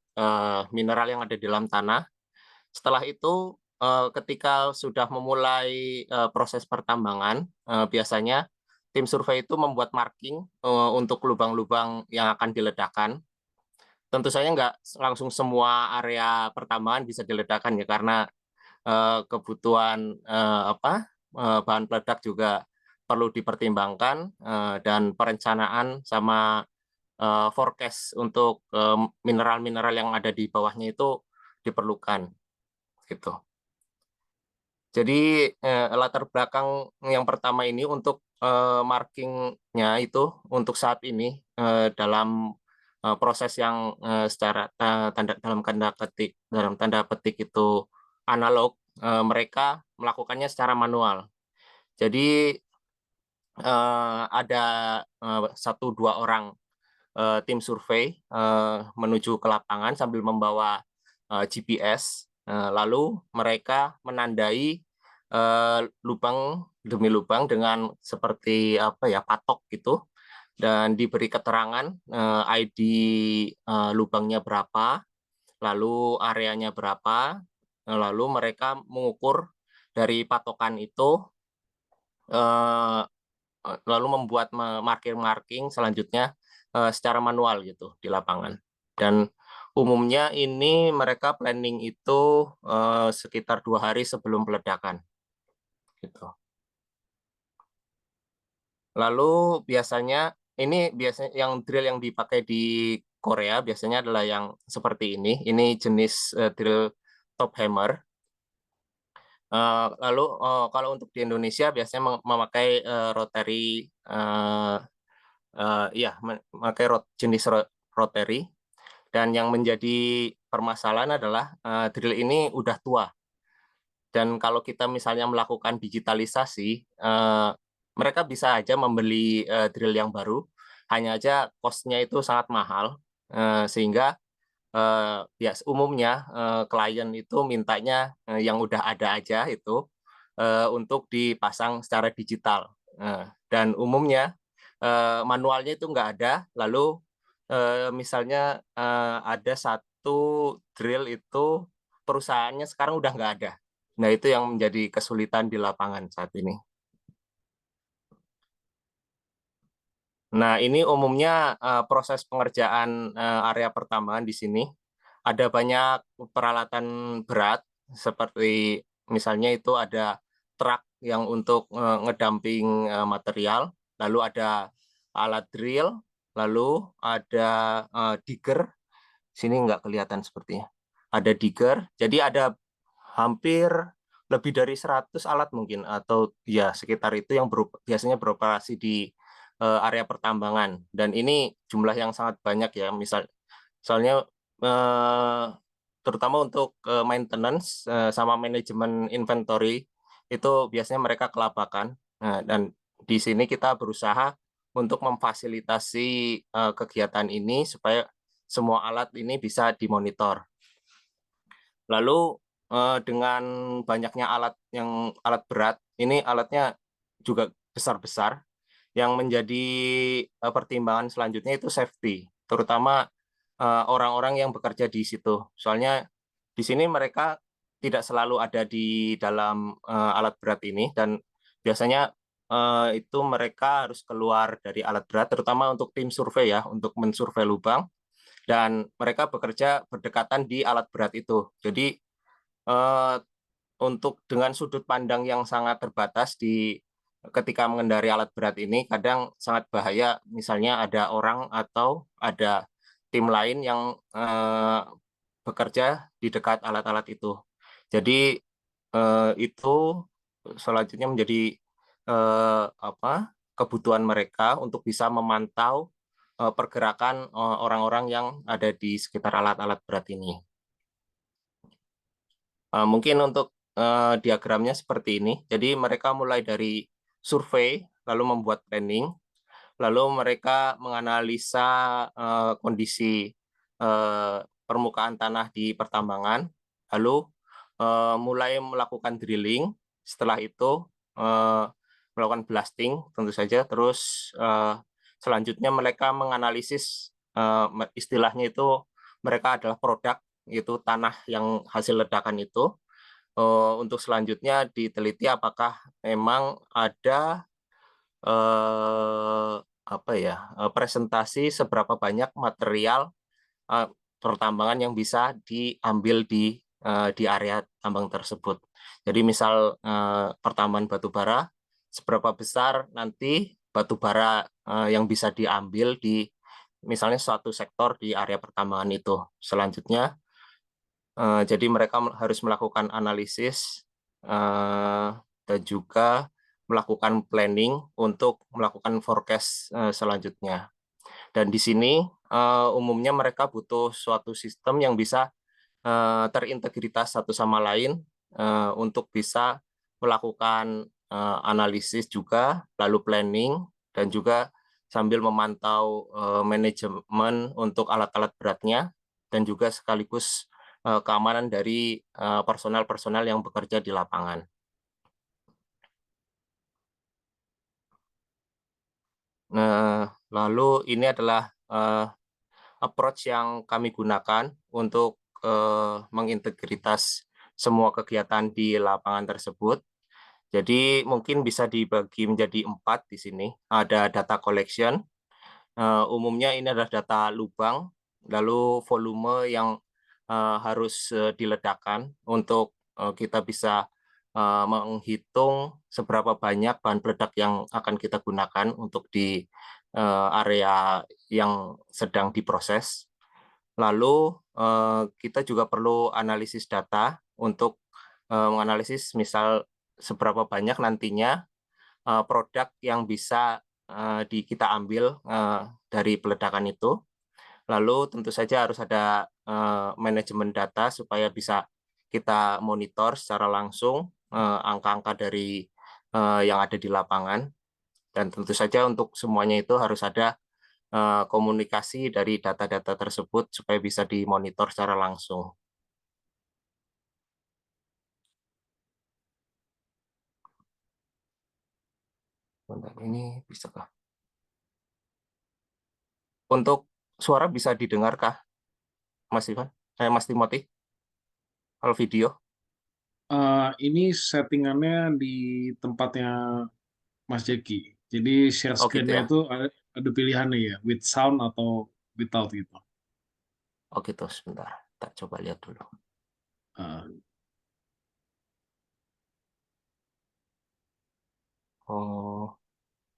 mineral yang ada di dalam tanah. Setelah itu ketika sudah memulai proses pertambangan, biasanya tim survei itu membuat marking untuk lubang-lubang yang akan diledakkan. Tentu saja nggak langsung semua area pertambangan bisa diledakkan ya, karena kebutuhan bahan peledak juga perlu dipertimbangkan, dan perencanaan sama forecast untuk mineral-mineral yang ada di bawahnya itu diperlukan gitu. Jadi latar belakang yang pertama ini untuk markingnya itu untuk saat ini dalam proses yang secara dalam tanda petik itu analog, mereka melakukannya secara manual. Jadi ada 1-2 orang tim survei menuju ke lapangan sambil membawa GPS, lalu mereka menandai lubang demi lubang dengan seperti patok gitu, dan diberi keterangan ID lubangnya berapa, lalu areanya berapa, lalu mereka mengukur dari patokan itu, lalu membuat marking selanjutnya secara manual gitu di lapangan. Dan umumnya ini mereka planning itu sekitar 2 hari sebelum peledakan gitu. Lalu biasanya yang drill yang dipakai di Korea biasanya adalah yang seperti ini. Ini jenis drill top hammer. Lalu kalau untuk di Indonesia biasanya memakai rotary, memakai jenis rotary. Dan yang menjadi permasalahan adalah drill ini udah tua. Dan kalau kita misalnya melakukan digitalisasi, mereka bisa aja membeli drill yang baru, hanya aja cost-nya itu sangat mahal, sehingga umumnya klien itu mintanya yang udah ada aja itu untuk dipasang secara digital. Dan umumnya manualnya itu nggak ada, lalu misalnya ada satu drill itu perusahaannya sekarang udah nggak ada. Nah, itu yang menjadi kesulitan di lapangan saat ini. Nah, ini umumnya proses pengerjaan area pertambangan di sini. Ada banyak peralatan berat, seperti misalnya itu ada truk yang untuk ngedumping material, lalu ada alat drill, lalu ada digger. Sini nggak kelihatan sepertinya. Ada digger, jadi ada hampir lebih dari 100 alat mungkin, atau ya sekitar itu yang biasanya beroperasi di area pertambangan. Dan ini jumlah yang sangat banyak ya, misalnya terutama untuk maintenance sama manajemen inventory itu biasanya mereka kelabakan. Dan di sini kita berusaha untuk memfasilitasi kegiatan ini supaya semua alat ini bisa dimonitor. Lalu dengan banyaknya alat berat, ini alatnya juga besar-besar. Yang menjadi pertimbangan selanjutnya itu safety, terutama orang-orang yang bekerja di situ. Soalnya di sini mereka tidak selalu ada di dalam alat berat ini, dan biasanya itu mereka harus keluar dari alat berat, terutama untuk tim survei ya, untuk mensurvei lubang, dan mereka bekerja berdekatan di alat berat itu. Jadi untuk dengan sudut pandang yang sangat terbatas ketika mengendari alat berat ini kadang sangat bahaya, misalnya ada orang atau ada tim lain yang bekerja di dekat alat-alat itu. Jadi itu selanjutnya menjadi kebutuhan mereka untuk bisa memantau pergerakan orang-orang yang ada di sekitar alat-alat berat ini. Mungkin untuk diagramnya seperti ini. Jadi mereka mulai dari survei, lalu membuat planning, lalu mereka menganalisa kondisi permukaan tanah di pertambangan, lalu mulai melakukan drilling, setelah itu melakukan blasting tentu saja, terus selanjutnya mereka menganalisis, istilahnya itu mereka adalah produk, yaitu tanah yang hasil ledakan itu. Untuk selanjutnya diteliti apakah memang ada presentasi seberapa banyak material pertambangan yang bisa diambil di di area tambang tersebut. Jadi misal pertambangan batu bara, seberapa besar nanti batu bara yang bisa diambil di misalnya suatu sektor di area pertambangan itu. Selanjutnya, jadi mereka harus melakukan analisis dan juga melakukan planning untuk melakukan forecast selanjutnya. Dan di sini umumnya mereka butuh suatu sistem yang bisa terintegritas satu sama lain untuk bisa melakukan analisis juga, lalu planning, dan juga sambil memantau manajemen untuk alat-alat beratnya, dan juga sekaligus keamanan dari personal-personal yang bekerja di lapangan. Lalu ini adalah approach yang kami gunakan untuk mengintegritas semua kegiatan di lapangan tersebut. Jadi mungkin bisa dibagi menjadi 4 di sini. Ada data collection, umumnya ini adalah data lubang, lalu volume yang harus diledakkan untuk kita bisa menghitung seberapa banyak bahan peledak yang akan kita gunakan untuk di area yang sedang diproses. Lalu kita juga perlu analisis data untuk menganalisis misal seberapa banyak nantinya produk yang bisa kita ambil dari peledakan itu. Lalu tentu saja harus ada manajemen data supaya bisa kita monitor secara langsung angka-angka dari yang ada di lapangan. Dan tentu saja untuk semuanya itu harus ada komunikasi dari data-data tersebut supaya bisa dimonitor secara langsung. Bentar, ini bisakah? Untuk suara bisa didengarkah, Mas Ivan? Mas Timothy? Kalau video? Ini settingannya di tempatnya Mas Jeki. Jadi share Oh, gitu screen-nya ya? itu ada pilihannya ya, with sound atau without gitu. Oh gitu, sebentar. Tak coba lihat dulu. Oh,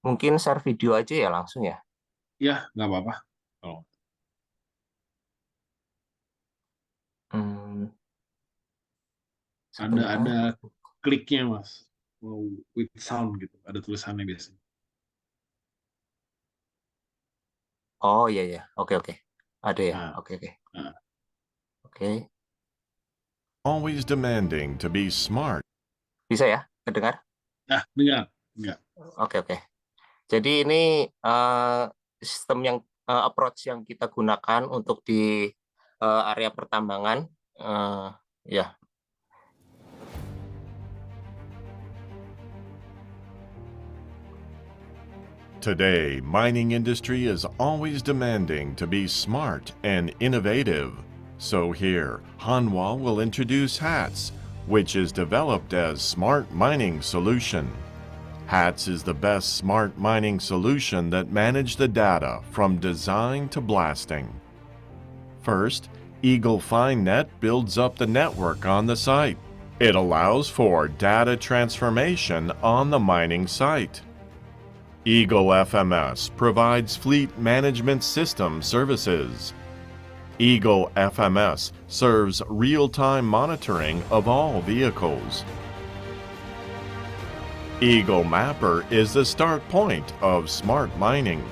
mungkin share video aja ya langsung ya? Ya, nggak apa-apa. Oh. Ada kliknya Mas. With sound gitu. Ada tulisannya biasanya. Oh iya ya, oke. Ada ya, oke. Oke. Always demanding to be smart. Bisa ya, kedengar? Nah, dengar. Oke. Jadi ini sistem yang approach yang kita gunakan untuk di area pertambangan, ya. Today, mining industry is always demanding to be smart and innovative. So here, Hanwha will introduce HATS, which is developed as Smart Mining Solution. HATS is the best smart mining solution that manages the data from design to blasting. First, Eagle FineNet builds up the network on the site. It allows for data transformation on the mining site. Eagle FMS provides fleet management system services. Eagle FMS serves real-time monitoring of all vehicles. Eagle Mapper is the start point of smart mining.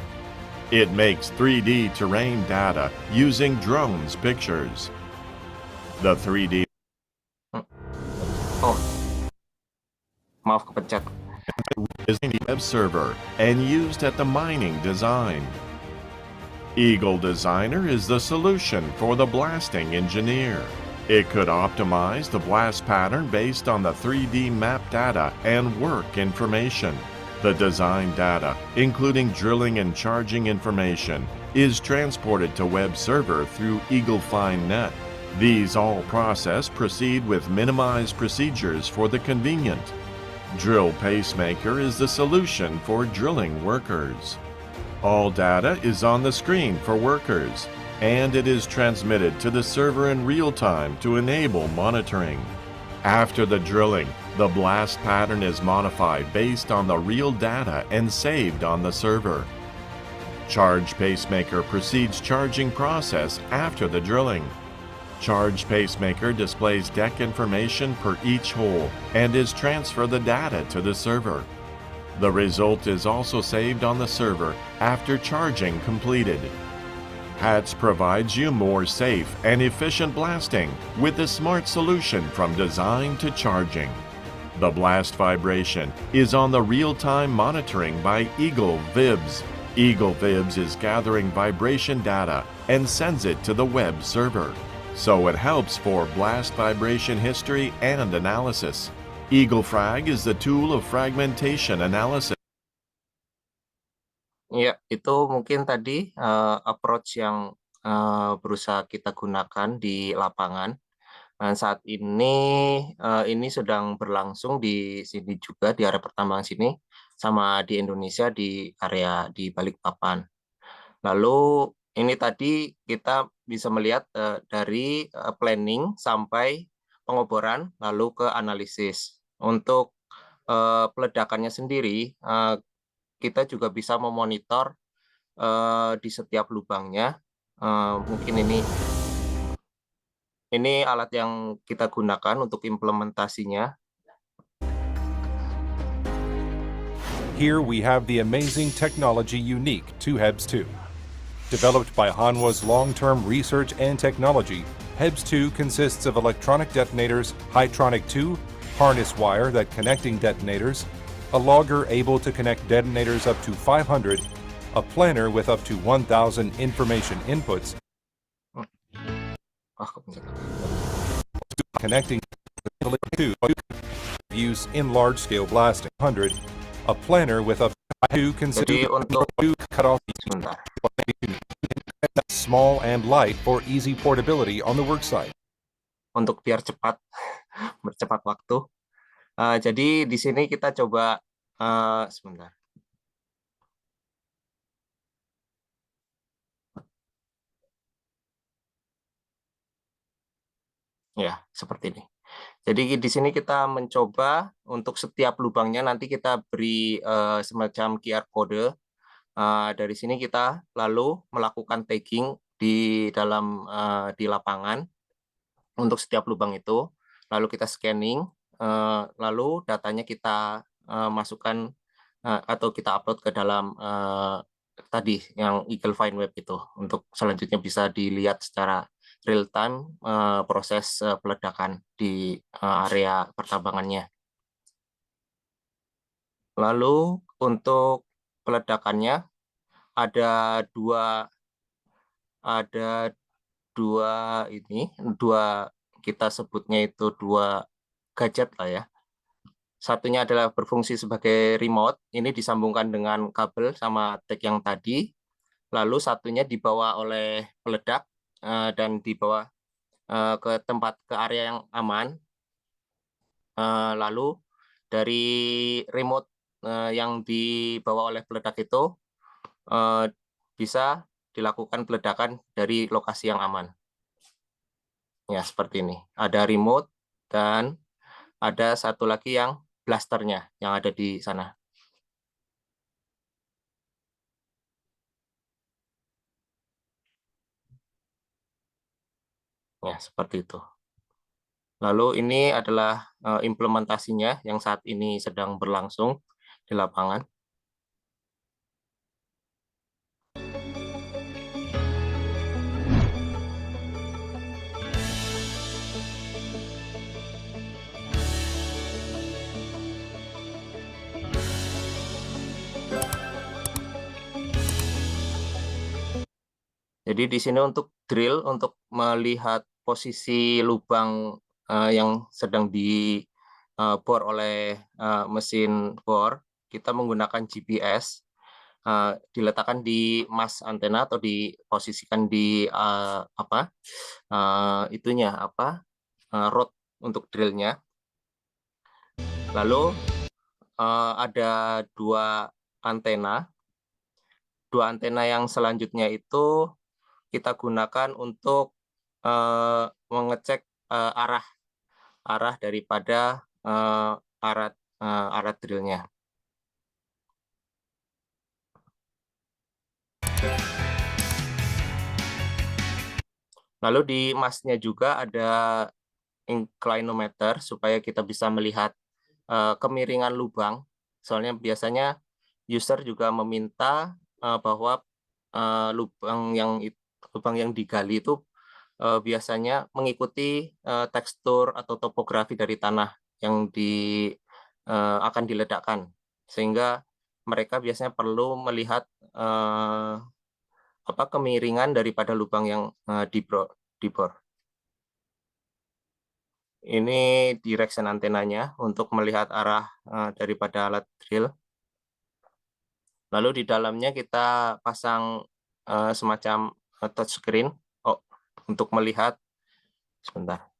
It makes 3D terrain data using drones pictures. The 3D Maaf kepencet. is a web server and used at the mining design. Eagle Designer is the solution for the blasting engineer. It could optimize the blast pattern based on the 3D map data and work information. The design data, including drilling and charging information, is transported to web server through Eagle FineNet. These all process proceed with minimized procedures for the convenient. Drill Pacemaker is the solution for drilling workers. All data is on the screen for workers. and it is transmitted to the server in real time to enable monitoring. After the drilling, the blast pattern is modified based on the real data and saved on the server. Charge pacemaker proceeds charging process after the drilling. Charge pacemaker displays deck information per each hole and is transfer the data to the server. The result is also saved on the server after charging completed. HATS provides you more safe and efficient blasting with a smart solution from design to charging. The blast vibration is on the real-time monitoring by Eagle VIBS. Eagle VIBS is gathering vibration data and sends it to the web server, so it helps for blast vibration history and analysis. Eagle Frag is the tool of fragmentation analysis. Ya, itu mungkin tadi approach yang berusaha kita gunakan di lapangan. Dan saat ini sedang berlangsung di sini juga, di area pertambangan sini, sama di Indonesia di area di Balikpapan. Lalu ini tadi kita bisa melihat dari planning sampai pengoboran, lalu ke analisis. Untuk peledakannya sendiri, kita juga bisa memonitor di setiap lubangnya. Mungkin ini alat yang kita gunakan untuk implementasinya. Here we have the amazing technology unique to HEBS-2. Developed by Hanwha's long-term research and technology, HEBS-2 consists of electronic detonators, Hytronic 2, harness wire that connecting detonators, a logger able to connect detonators up to 500, a planner with up to 1,000 information inputs, connecting to use in large-scale blasting, 100, a planner with up to Jadi untuk cut off sebentar. small and light for easy portability on the worksite. Untuk biar cepat, bercepat waktu. Jadi di sini kita coba sebentar. Ya, seperti ini. Jadi di sini kita mencoba untuk setiap lubangnya nanti kita beri semacam QR code. Dari sini kita lalu melakukan tagging di dalam di lapangan untuk setiap lubang itu. Lalu kita scanning, lalu datanya kita masukkan atau kita upload ke dalam tadi yang Eagle Find Web itu untuk selanjutnya bisa dilihat secara real time proses peledakan di area pertambangannya. Lalu untuk peledakannya ada dua kita sebutnya itu dua gadget lah ya. Satunya adalah berfungsi sebagai remote, ini disambungkan dengan kabel sama tag yang tadi. Lalu satunya dibawa oleh peledak dan dibawa ke area yang aman. Lalu dari remote yang dibawa oleh peledak itu bisa dilakukan peledakan dari lokasi yang aman. Ya, seperti ini. Ada remote dan ada satu lagi yang blasternya yang ada di sana. Ya, seperti itu. Lalu ini adalah implementasinya yang saat ini sedang berlangsung di lapangan. Jadi di sini untuk drill, untuk melihat posisi lubang yang sedang dibor oleh mesin bor, kita menggunakan GPS, diletakkan di mast antena atau diposisikan di rod untuk drillnya. Lalu ada dua antena yang selanjutnya itu kita gunakan untuk mengecek arah daripada arah drillnya. Lalu di masnya juga ada inclinometer supaya kita bisa melihat kemiringan lubang. Soalnya biasanya user juga meminta bahwa lubang yang digali itu biasanya mengikuti tekstur atau topografi dari tanah yang akan diledakkan, sehingga mereka biasanya perlu melihat kemiringan daripada lubang yang dibor. Ini direction antenanya untuk melihat arah daripada alat drill. Lalu di dalamnya kita pasang semacam touchscreen untuk melihat, sebentar.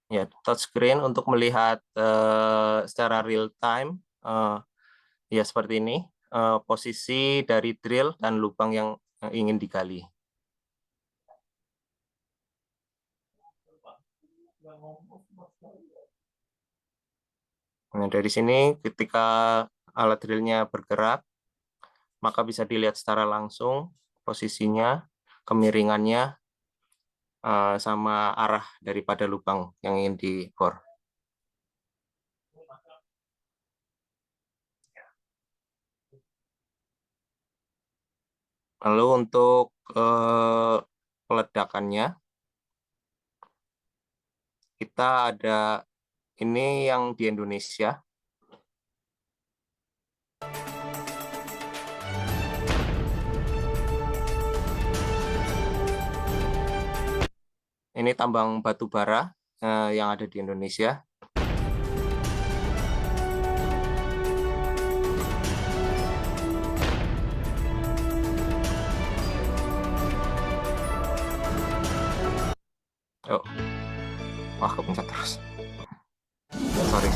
Ya, touchscreen untuk melihat secara real time, ya seperti ini, posisi dari drill dan lubang yang ingin digali. Nah, dari sini ketika alat drillnya bergerak, maka bisa dilihat secara langsung posisinya, kemiringannya, sama arah daripada lubang yang ingin dibor. Lalu untuk peledakannya, kita ada ini yang di Indonesia. Ini tambang batu bara yang ada di Indonesia. Oh, wah kepencet terus. Sorry.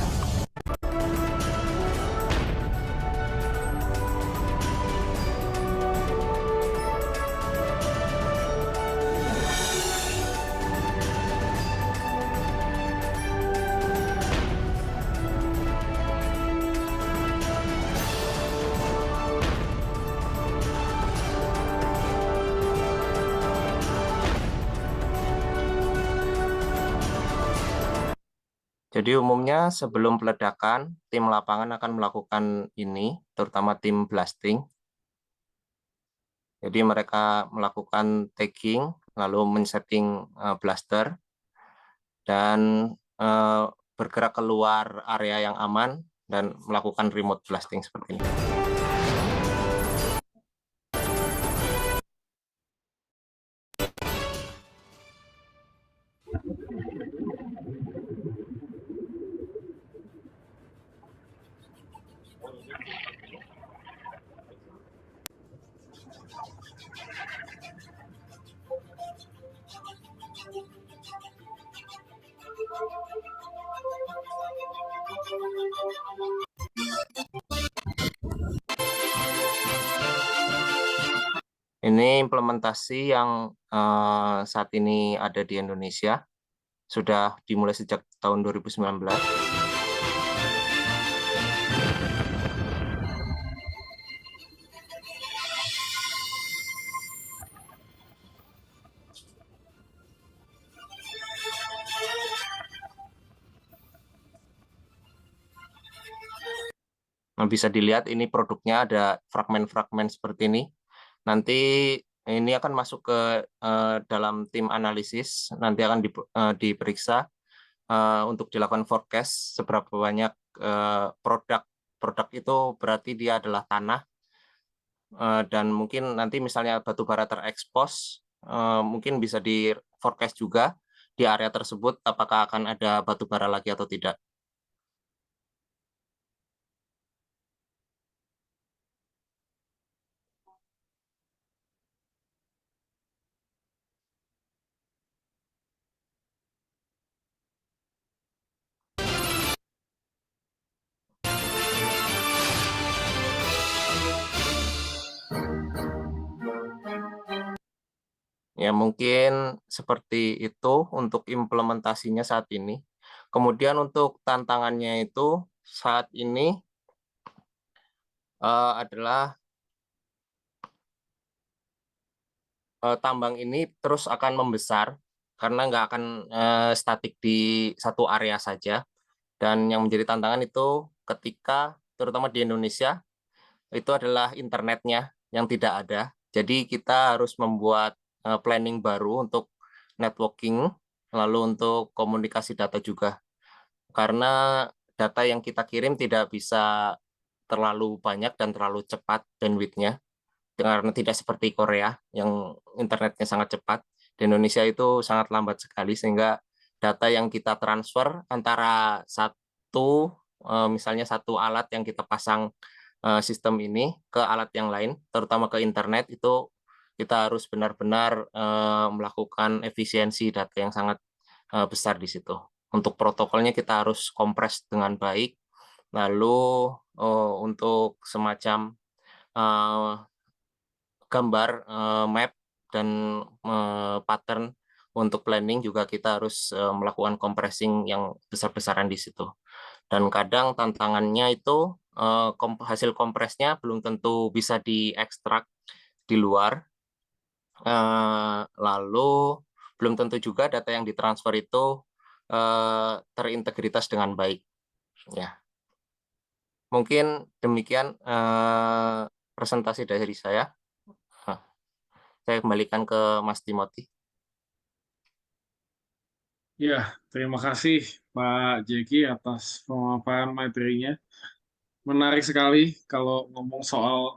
Jadi umumnya sebelum peledakan, tim lapangan akan melakukan ini, terutama tim blasting. Jadi mereka melakukan tagging, lalu men-setting blaster, dan bergerak keluar area yang aman, dan melakukan remote blasting seperti ini. Ini implementasi yang saat ini ada di Indonesia, sudah dimulai sejak tahun 2019. Nah, bisa dilihat ini produknya ada fragmen-fragmen seperti ini. Nanti ini akan masuk ke dalam tim analisis, nanti akan diperiksa untuk dilakukan forecast seberapa banyak produk itu berarti dia adalah tanah, dan mungkin nanti misalnya batu bara terekspos, mungkin bisa di forecast juga di area tersebut apakah akan ada batu bara lagi atau tidak. Ya, mungkin seperti itu untuk implementasinya saat ini. Kemudian untuk tantangannya itu saat ini adalah tambang ini terus akan membesar karena nggak akan statik di satu area saja. Dan yang menjadi tantangan itu ketika terutama di Indonesia itu adalah internetnya yang tidak ada. Jadi kita harus membuat planning baru untuk networking, lalu untuk komunikasi data juga. Karena data yang kita kirim tidak bisa terlalu banyak dan terlalu cepat bandwidth-nya. Karena tidak seperti Korea yang internetnya sangat cepat. Di Indonesia itu sangat lambat sekali sehingga data yang kita transfer antara misalnya satu alat yang kita pasang sistem ini ke alat yang lain, terutama ke internet, itu kita harus benar-benar melakukan efisiensi data yang sangat besar di situ. Untuk protokolnya kita harus kompres dengan baik, lalu untuk semacam gambar map dan pattern untuk planning juga kita harus melakukan compressing yang besar-besaran di situ. Dan kadang tantangannya itu hasil kompresnya belum tentu bisa diekstrak di luar. Lalu belum tentu juga data yang ditransfer itu terintegritas dengan baik. Ya, mungkin demikian presentasi dari saya. Saya kembalikan ke Mas Timothy. Ya, terima kasih Pak Jeki atas pemaparan materinya. Menarik sekali kalau ngomong soal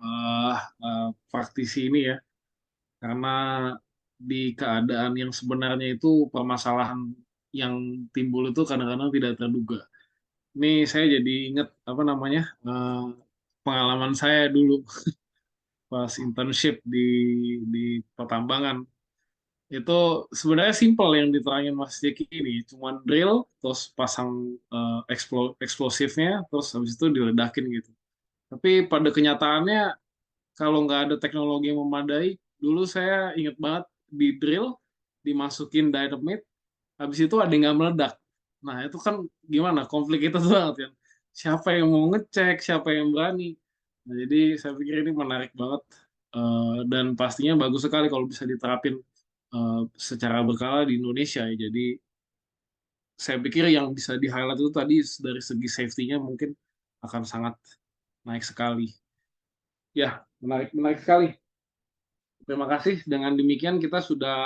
praktisi ini ya, karena di keadaan yang sebenarnya itu permasalahan yang timbul itu kadang-kadang tidak terduga. Ini saya jadi ingat apa namanya pengalaman saya dulu pas internship di pertambangan. Itu sebenarnya simple yang diterangin Mas Jeki ini, cuman drill, terus pasang eksplosifnya, terus habis itu diledakin gitu. Tapi pada kenyataannya kalau nggak ada teknologi yang memadai, dulu saya ingat banget di drill, dimasukin dynamite, habis itu ada yang nggak meledak. Nah itu kan gimana, konflik itu banget kan. Siapa yang mau ngecek, siapa yang berani. Nah, jadi saya pikir ini menarik banget, dan pastinya bagus sekali kalau bisa diterapin secara berkala di Indonesia ya. Jadi saya pikir yang bisa di-highlight itu tadi dari segi safety-nya mungkin akan sangat naik sekali. Ya, menarik menarik sekali. Terima kasih. Dengan demikian kita sudah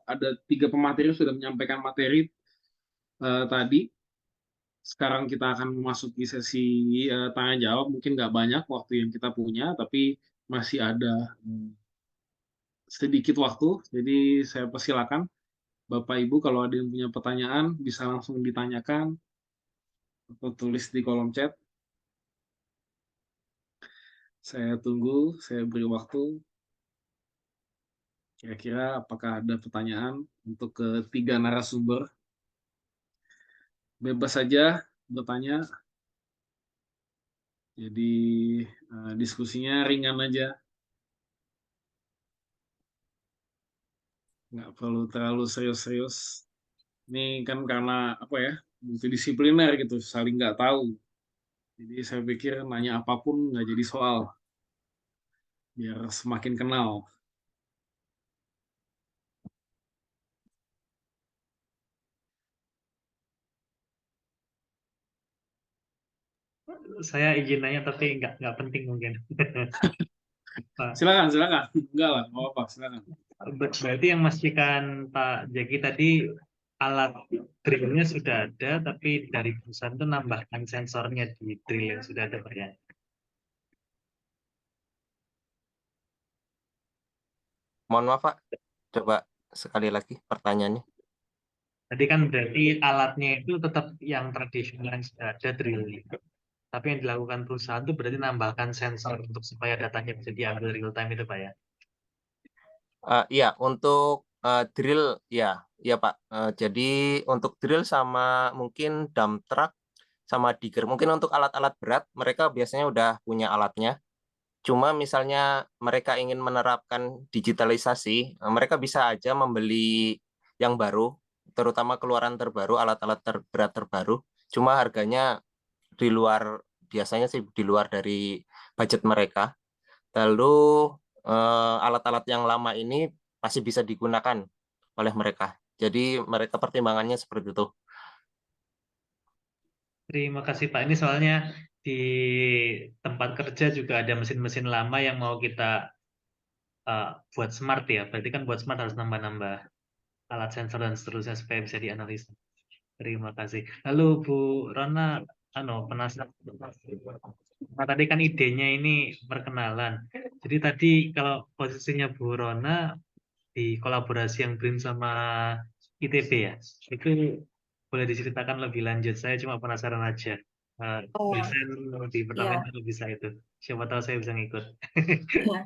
ada 3 pemateri sudah menyampaikan materi tadi. Sekarang kita akan memasuki sesi tanya jawab. Mungkin nggak banyak waktu yang kita punya, tapi masih ada sedikit waktu. Jadi saya persilakan Bapak Ibu kalau ada yang punya pertanyaan bisa langsung ditanyakan atau tulis di kolom chat. Saya tunggu, saya beri waktu. Kira-kira apakah ada pertanyaan untuk ketiga narasumber? Bebas saja bertanya. Jadi diskusinya ringan aja. Nggak perlu terlalu serius-serius. Ini kan karena apa ya, multidisipliner gitu, saling nggak tahu. Jadi saya pikir nanya apapun nggak jadi soal, biar semakin kenal. Saya izin nanya tapi nggak penting mungkin. Silakan, silakan. Enggak lah, nggak apa-apa, silakan. Berarti yang memastikan Pak Jeki tadi alat drillnya sudah ada, tapi dari perusahaan itu nambahkan sensornya di drill yang sudah ada Pak ya? Mohon maaf Pak, coba sekali lagi pertanyaannya. Tadi kan berarti alatnya itu tetap yang tradisional yang sudah ada drillnya. Tapi yang dilakukan perusahaan itu berarti nambahkan sensor untuk supaya datanya bisa diambil real time itu Pak ya? Iya, untuk drill ya Pak. Jadi untuk drill sama mungkin dump truck sama digger. Mungkin untuk alat-alat berat mereka biasanya udah punya alatnya. Cuma misalnya mereka ingin menerapkan digitalisasi, mereka bisa aja membeli yang baru, terutama keluaran terbaru, alat-alat berat terbaru. Cuma harganya biasanya sih di luar dari budget mereka. Lalu alat-alat yang lama ini masih bisa digunakan oleh mereka. Jadi mereka pertimbangannya seperti itu. Terima kasih Pak. Ini soalnya di tempat kerja juga ada mesin-mesin lama yang mau kita buat smart ya. Berarti kan buat smart harus nambah-nambah alat sensor dan seterusnya supaya bisa dianalisa. Terima kasih. Lalu Bu Rona, penasaran. Nah, tadi kan idenya ini perkenalan. Jadi tadi kalau posisinya Bu Rona di kolaborasi yang BRIN sama ITB ya, itu boleh diceritakan lebih lanjut. Saya cuma penasaran aja. Oh, Dosen di pertama ya. itu bisa itu. Siapa tahu saya bisa ngikut. Ya.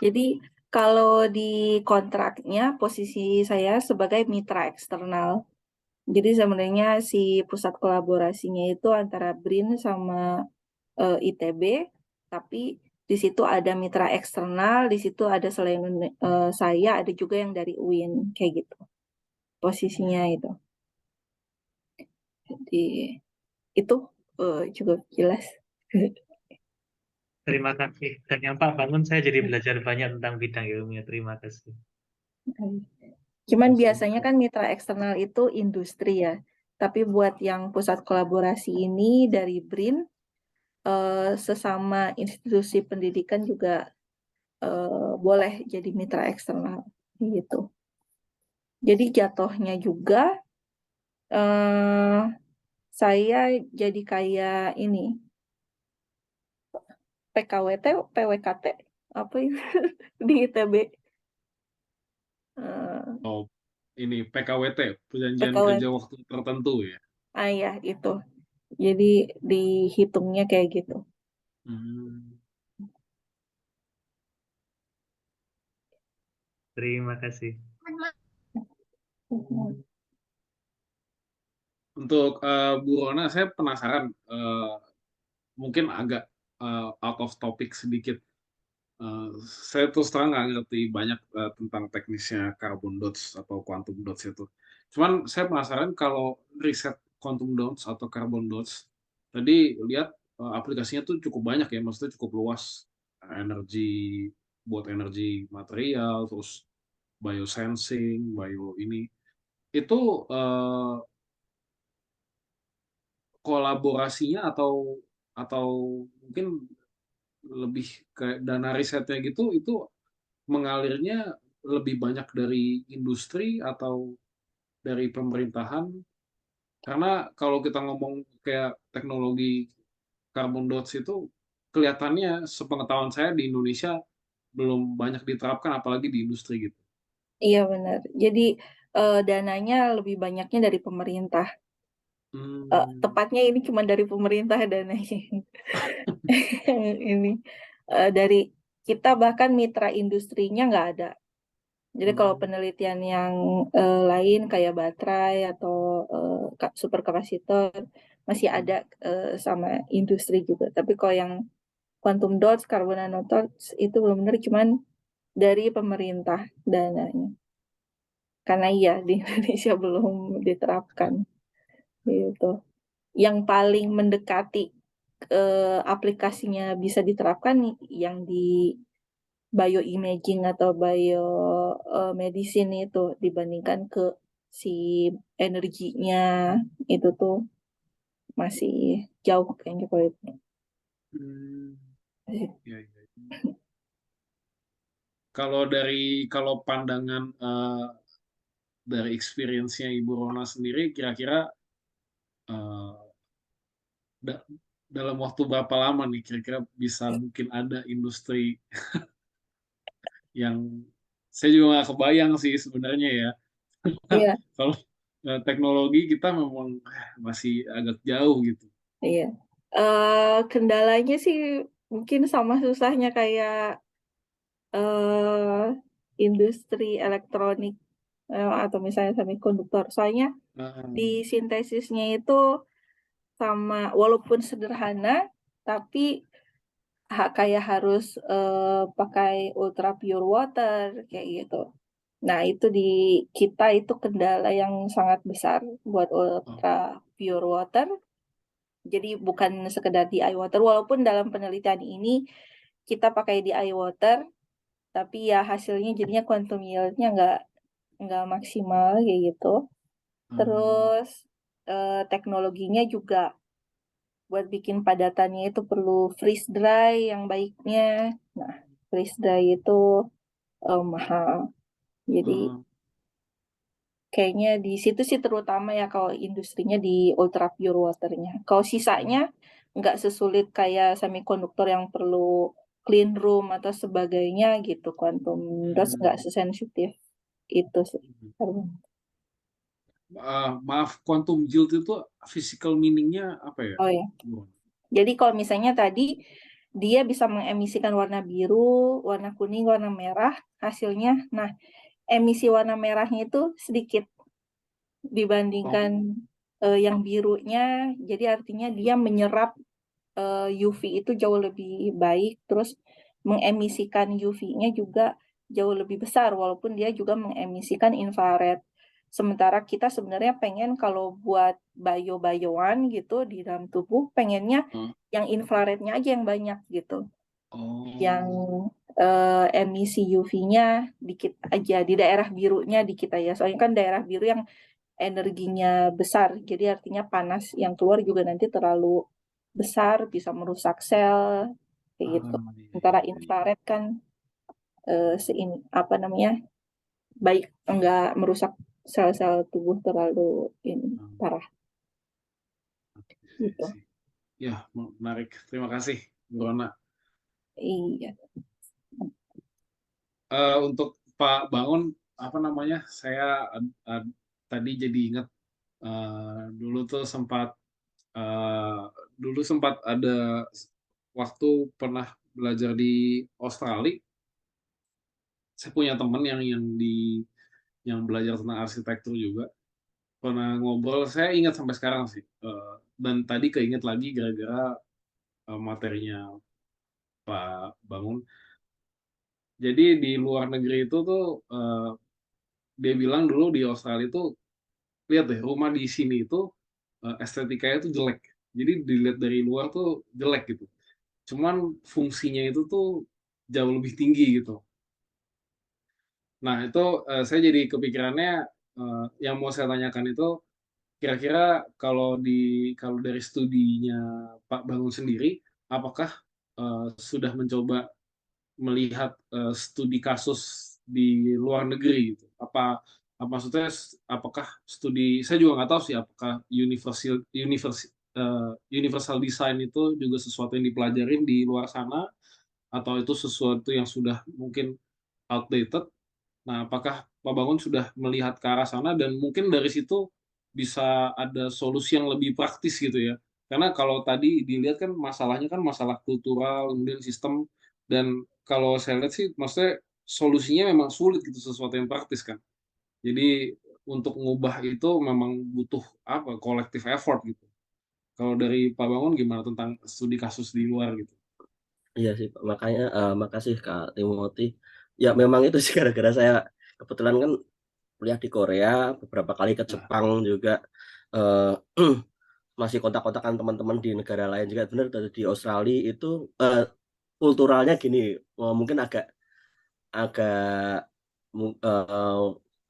Jadi kalau di kontraknya posisi saya sebagai mitra eksternal. Jadi sebenarnya si pusat kolaborasinya itu antara BRIN sama ITB, tapi di situ ada mitra eksternal, di situ ada selain saya, ada juga yang dari UIN, kayak gitu. Posisinya itu. Jadi itu juga jelas. Terima kasih. Dan yang Pak bangun saya jadi belajar banyak tentang bidang ilmunya. Terima kasih. Cuman biasanya kan mitra eksternal itu industri ya. Tapi buat yang pusat kolaborasi ini dari BRIN, sesama institusi pendidikan juga boleh jadi mitra eksternal gitu. Jadi jatuhnya juga saya jadi kayak ini PKWT, PWKT apa itu di ITB. Oh, ini PKWT, perjanjian PKWT. kerja waktu tertentu ya. Ya itu. Jadi dihitungnya kayak gitu. Terima kasih. Untuk Bu Rona, saya penasaran, mungkin agak out of topic sedikit. Saya terus terang nggak ngerti banyak tentang teknisnya carbon dots atau quantum dots itu. Cuman saya penasaran kalau riset quantum dots atau carbon dots, tadi lihat aplikasinya tuh cukup banyak ya, maksudnya cukup luas. Energi, buat energi material, terus biosensing, bio ini. Itu kolaborasinya atau mungkin lebih ke dana risetnya gitu, itu mengalirnya lebih banyak dari industri atau dari pemerintahan? Karena kalau kita ngomong kayak teknologi carbon dots itu kelihatannya sepengetahuan saya di Indonesia belum banyak diterapkan apalagi di industri gitu. Iya benar. Jadi dananya lebih banyaknya dari pemerintah. Tepatnya ini cuma dari pemerintah dananya. Ini dari kita bahkan mitra industrinya nggak ada. Jadi kalau penelitian yang lain kayak baterai atau superkapasitor masih ada sama industri juga. Tapi kalau yang quantum dots, carbon nanodots itu benar-benar cuman dari pemerintah dananya. Karena iya di Indonesia belum diterapkan. Gitu. Yang paling mendekati aplikasinya bisa diterapkan yang di bioimaging atau biomedicine itu dibandingkan ke si energinya itu tuh masih jauh kayaknya kalau itu. Ya, ya. Kalau pandangan dari experience-nya Ibu Rona sendiri, kira-kira dalam waktu berapa lama nih kira-kira bisa mungkin ada industri yang saya juga nggak kebayang sih sebenarnya ya. Iya, Kalau teknologi kita memang masih agak jauh gitu. iya. Kendalanya sih mungkin sama susahnya kayak industri elektronik atau misalnya semikonduktor. Soalnya di sintesisnya itu sama walaupun sederhana, tapi kayak harus pakai ultra pure water kayak gitu. Nah, itu di kita itu kendala yang sangat besar buat ultra pure water. Jadi bukan sekedar DI water, walaupun dalam penelitian ini kita pakai DI water, tapi ya hasilnya jadinya quantum yield-nya nggak maksimal kayak gitu. Terus teknologinya juga buat bikin padatannya itu perlu freeze dry yang baiknya. Nah, freeze dry itu mahal. Jadi kayaknya di situ sih terutama ya kalau industrinya di ultra pure waternya. Kalau sisanya nggak sesulit kayak semikonduktor yang perlu clean room atau sebagainya gitu. Quantum dot nggak sesensitif itu sih. Maaf, quantum yield itu physical meaning-nya apa ya? Oh ya. Jadi kalau misalnya tadi dia bisa mengemisikan warna biru, warna kuning, warna merah hasilnya. Nah, emisi warna merahnya itu sedikit dibandingkan yang birunya. Jadi artinya dia menyerap UV itu jauh lebih baik, terus mengemisikan UV-nya juga jauh lebih besar, walaupun dia juga mengemisikan infrared. Sementara kita sebenarnya pengen kalau buat bio-bioan gitu di dalam tubuh, pengennya yang infrarednya aja yang banyak gitu. Yang emisi UV-nya dikit aja, di daerah birunya dikit aja. Soalnya kan daerah biru yang energinya besar, jadi artinya panas yang keluar juga nanti terlalu besar, bisa merusak sel, kayak gitu. Sementara infrared kan baik, enggak merusak sel-sel tubuh terlalu parah. Gitu. Ya, menarik. Terima kasih, Bu Rona. Iya. Untuk Pak Bangun, saya tadi jadi ingat dulu sempat ada waktu pernah belajar di Australia. Saya punya teman yang belajar tentang arsitektur juga. Pernah ngobrol, saya ingat sampai sekarang sih. Dan tadi keinget lagi gara-gara materinya Pak Bangun. Jadi di luar negeri itu tuh dia bilang dulu di Australia itu, lihat deh, rumah di sini itu estetikanya tuh jelek. Jadi dilihat dari luar tuh jelek gitu. Cuman fungsinya itu tuh jauh lebih tinggi gitu. Nah, itu saya jadi kepikirannya yang mau saya tanyakan itu kira-kira kalau dari studinya Pak Bangun sendiri, apakah sudah mencoba melihat studi kasus di luar negeri gitu? Maksudnya apakah studi, saya juga nggak tahu sih apakah universal design itu juga sesuatu yang dipelajarin di luar sana atau itu sesuatu yang sudah mungkin outdated. Nah, apakah Pak Bangun sudah melihat ke arah sana dan mungkin dari situ bisa ada solusi yang lebih praktis gitu ya? Karena kalau tadi dilihat kan masalahnya kan masalah kultural, kemudian sistem, dan kalau saya lihat sih maksudnya solusinya memang sulit gitu, sesuatu yang praktis kan. Jadi untuk mengubah itu memang butuh collective effort gitu. Kalau dari Pak Bangun gimana tentang studi kasus di luar gitu? Iya sih Pak, makanya makasih Kak Timothy. Ya memang itu sih gara-gara saya kebetulan kan kuliah di Korea, beberapa kali ke Jepang juga, masih kontak-kontakan teman-teman di negara lain juga. Benar di Australia itu kulturalnya gini, mungkin agak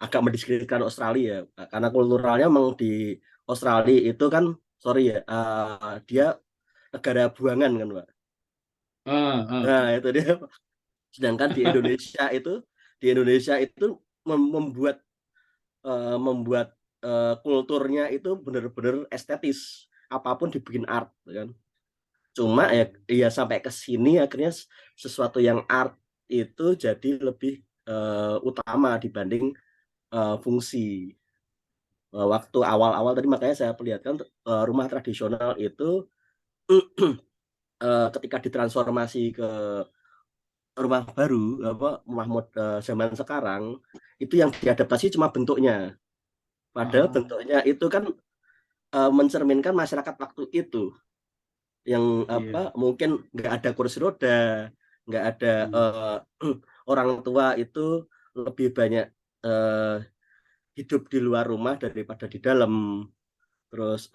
mendiskreditkan Australia ya, karena kulturalnya memang di Australia itu kan dia negara buangan kan Pak. Nah itu dia. Sedangkan di Indonesia itu membuat kulturnya itu benar-benar estetis, apapun dibikin art kan. Cuma ya sampai ke sini akhirnya sesuatu yang art itu jadi lebih utama dibanding fungsi. Waktu awal-awal tadi makanya saya perlihatkan rumah tradisional itu ketika ditransformasi ke rumah baru, rumah zaman sekarang, itu yang diadaptasi cuma bentuknya. Padahal bentuknya itu kan mencerminkan masyarakat waktu itu. yang Iya. mungkin nggak ada kursi roda, nggak ada orang tua itu lebih banyak hidup di luar rumah daripada di dalam. Terus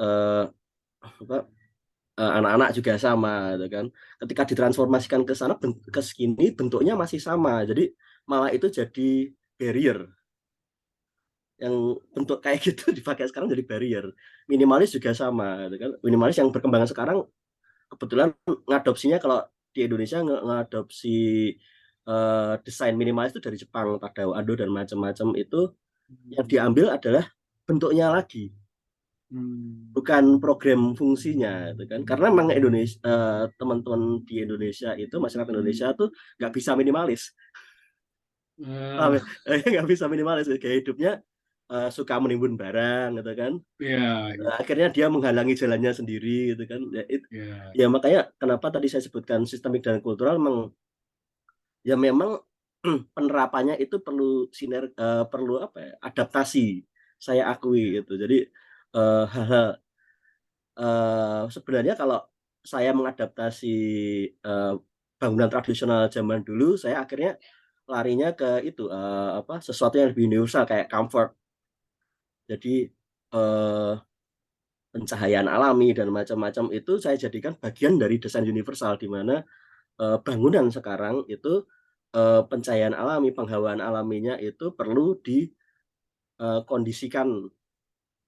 anak-anak juga sama, gitu kan. Ketika ditransformasikan ke sana ke sini bentuknya masih sama, jadi malah itu jadi barrier. Yang bentuk kayak gitu dipakai sekarang jadi barrier. Minimalis juga sama, gitu kan. Minimalis yang berkembang sekarang kebetulan ngadopsinya kalau di Indonesia ngadopsi desain minimalis itu dari Jepang, Tadao Ando dan macam-macam itu yang diambil adalah bentuknya lagi, bukan program fungsinya, gitu kan. Karena memang Indonesia teman-teman di Indonesia itu masyarakat Indonesia tuh nggak bisa minimalis, paham ya? Nggak bisa minimalis, gaya hidupnya suka menimbun barang, gitu kan. Iya. Akhirnya dia menghalangi jalannya sendiri, gitu kan. Ya makanya kenapa tadi saya sebutkan sistemik dan kultural ya memang penerapannya itu perlu perlu adaptasi, saya akui gitu. Jadi hal-hal sebenarnya kalau saya mengadaptasi bangunan tradisional zaman dulu, saya akhirnya larinya ke itu sesuatu yang lebih universal kayak comfort. Jadi pencahayaan alami dan macam-macam itu saya jadikan bagian dari desain universal, di mana bangunan sekarang itu pencahayaan alami, penghawaan alaminya itu perlu dikondisikan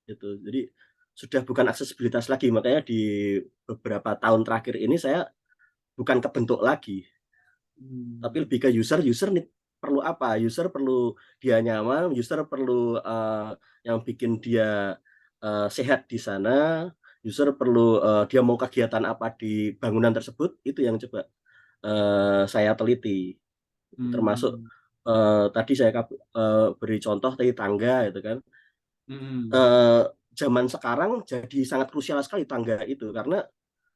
gitu. Jadi sudah bukan aksesibilitas lagi, makanya di beberapa tahun terakhir ini saya bukan ke bentuk lagi, tapi lebih ke user nih perlu apa, user perlu dia nyaman, user perlu yang bikin dia sehat di sana, user perlu dia mau kegiatan apa di bangunan tersebut, itu yang coba saya teliti. Termasuk tadi saya beri contoh tadi tangga itu kan. Zaman sekarang jadi sangat krusial sekali tangga itu, karena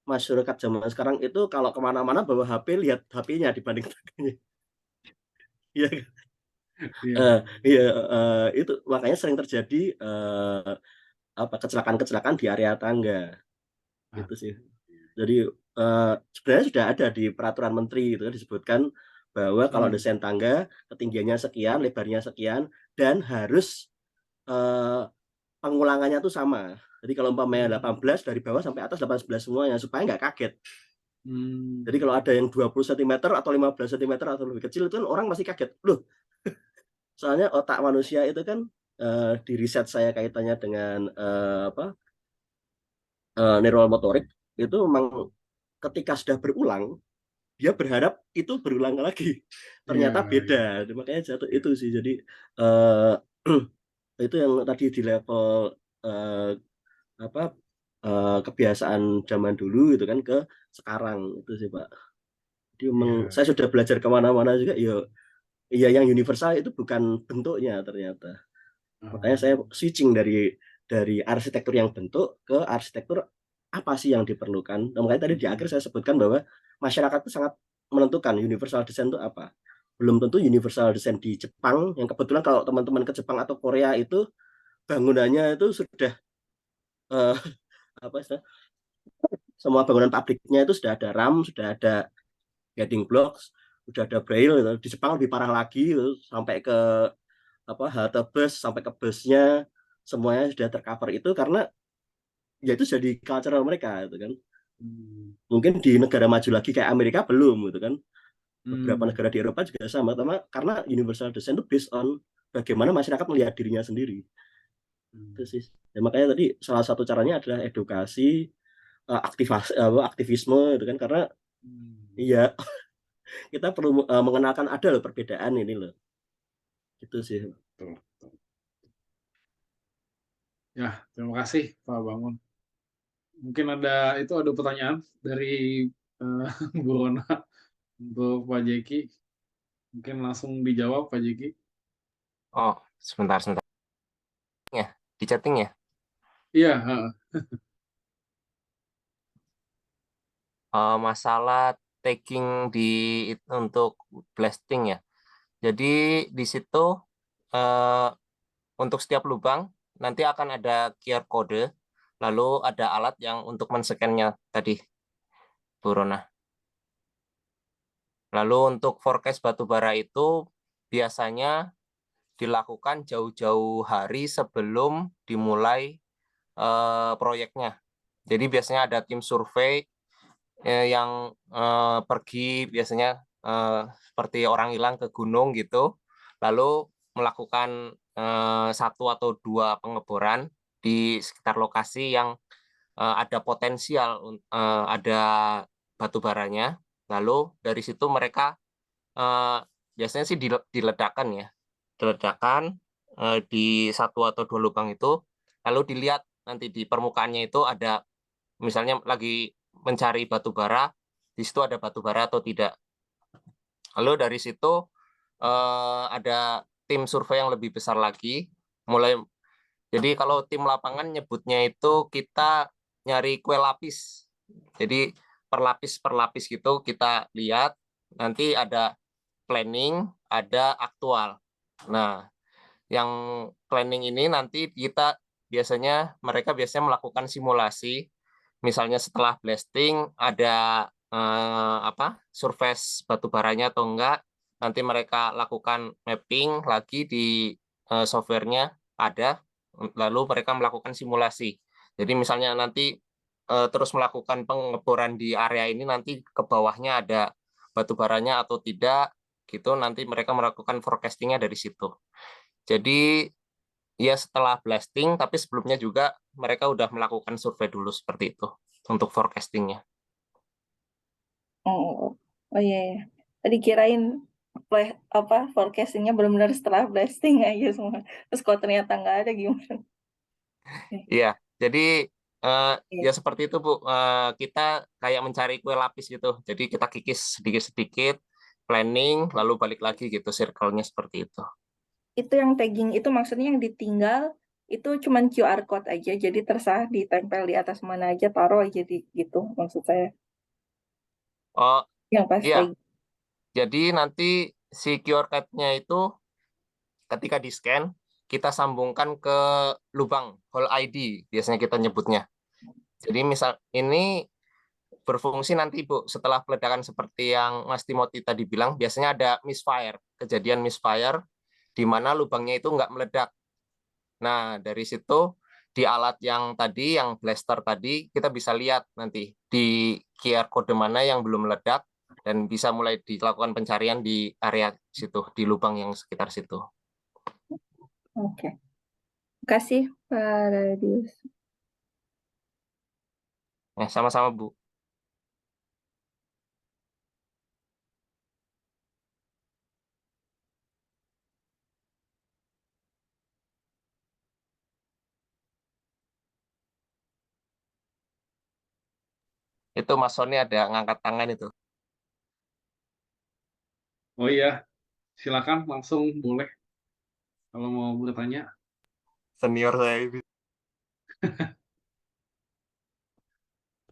masyarakat zaman sekarang itu kalau kemana-mana bawa HP, lihat HP-nya dibanding tangganya. Iya, itu makanya sering terjadi kecelakaan-kecelakaan di area tangga gitu sih. Jadi sebenarnya sudah ada di peraturan menteri itu disebutkan bahwa kalau desain tangga ketinggiannya sekian, lebarnya sekian, dan harus pengulangannya tuh sama. Jadi kalau umpamanya 18 dari bawah sampai atas 18 semuanya, supaya nggak kaget. Jadi kalau ada yang 20 cm atau 15 cm atau lebih kecil, itu kan orang masih kaget. Loh, soalnya otak manusia itu kan di riset saya kaitannya dengan neural motorik, itu memang ketika sudah berulang, dia berharap itu berulang lagi. Ternyata beda. Makanya jatuh itu sih. Jadi itu yang tadi di level kebiasaan zaman dulu gitu kan ke sekarang itu sih Pak. Jadi memang saya sudah belajar kemana-mana juga, ya yang universal itu bukan bentuknya ternyata. Makanya saya switching dari arsitektur yang bentuk ke arsitektur apa sih yang diperlukan. Nah, makanya tadi di akhir saya sebutkan bahwa masyarakat itu sangat menentukan universal design itu apa. Belum tentu universal design di Jepang, yang kebetulan kalau teman-teman ke Jepang atau Korea itu bangunannya itu sudah semua bangunan pabriknya itu sudah ada RAM, sudah ada guiding blocks, sudah ada braille gitu. Di Jepang lebih parah lagi gitu, sampai ke halte bus, sampai ke busnya semuanya sudah tercover itu, karena ya itu jadi cultural mereka gitu kan. Mungkin di negara maju lagi kayak Amerika belum gitu kan. Beberapa negara di Eropa juga sama, karena universal design itu based on bagaimana masyarakat melihat dirinya sendiri. Itu sih. Ya, makanya tadi salah satu caranya adalah edukasi, aktivisme itu kan, karena iya kita perlu mengenalkan ada loh perbedaan ini loh. Gitu sih. Ya, terima kasih Pak Bangun. Mungkin ada pertanyaan dari Bu Rona untuk Pak Jeki. Mungkin langsung dijawab Pak Jeki. Oh, sebentar. Ya, di chatting ya? Iya. Masalah tagging untuk blasting ya. Jadi di situ untuk setiap lubang nanti akan ada QR code, lalu ada alat yang untuk men-scan-nya tadi. Bu Rona. Lalu untuk forecast batubara itu biasanya dilakukan jauh-jauh hari sebelum dimulai proyeknya. Jadi biasanya ada tim survei yang pergi biasanya seperti orang hilang ke gunung gitu, lalu melakukan 1 atau 2 pengeboran di sekitar lokasi yang ada potensial ada batu baranya. Lalu dari situ mereka biasanya sih diledakan ya, diledakan di 1 atau 2 lubang itu, lalu dilihat nanti di permukaannya itu ada misalnya lagi mencari batu bara, di situ ada batu bara atau tidak. Lalu dari situ ada tim survei yang lebih besar lagi, jadi kalau tim lapangan nyebutnya itu kita nyari kue lapis. Jadi per lapis gitu kita lihat, nanti ada planning, ada aktual. Nah, yang planning ini nanti mereka biasanya melakukan simulasi. Misalnya setelah blasting ada surface batu baranya atau enggak, nanti mereka lakukan mapping lagi di softwarenya ada, lalu mereka melakukan simulasi. Jadi misalnya nanti terus melakukan pengeboran di area ini, nanti ke bawahnya ada batu baranya atau tidak, gitu. Nanti mereka melakukan forecasting-nya dari situ. Jadi ya setelah blasting, tapi sebelumnya juga mereka udah melakukan survei dulu seperti itu untuk forecasting-nya. Oh iya ya. Tadi kirain forecasting-nya benar-benar setelah blasting aja semua. Terus kalau ternyata nggak ada gimana? Iya, jadi Iya. ya seperti itu Bu. Kita kayak mencari kue lapis gitu. Jadi kita kikis sedikit-sedikit, planning, lalu balik lagi gitu, circle-nya seperti itu. Itu yang tagging itu maksudnya yang ditinggal itu cuman QR code aja, jadi terserah ditempel di atas mana aja, taruh aja gitu maksud saya. Oh Yang pas iya, tagging. jadi nanti si QR code-nya itu ketika di-scan, kita sambungkan ke lubang, hole ID, biasanya kita nyebutnya. Jadi misal ini berfungsi nanti Bu, setelah peledakan seperti yang Mas Timothy tadi bilang, biasanya ada misfire, kejadian misfire, di mana lubangnya itu nggak meledak. Nah, dari situ, di alat yang tadi, yang blaster tadi, kita bisa lihat nanti di QR kode mana yang belum meledak, dan bisa mulai dilakukan pencarian di area situ, di lubang yang sekitar situ. Oke. Terima kasih Pak Radius. Nah, sama-sama Bu. Itu Mas Sony ada ngangkat tangan itu. Oh iya, silakan langsung boleh kalau mau bertanya. Senior saya itu.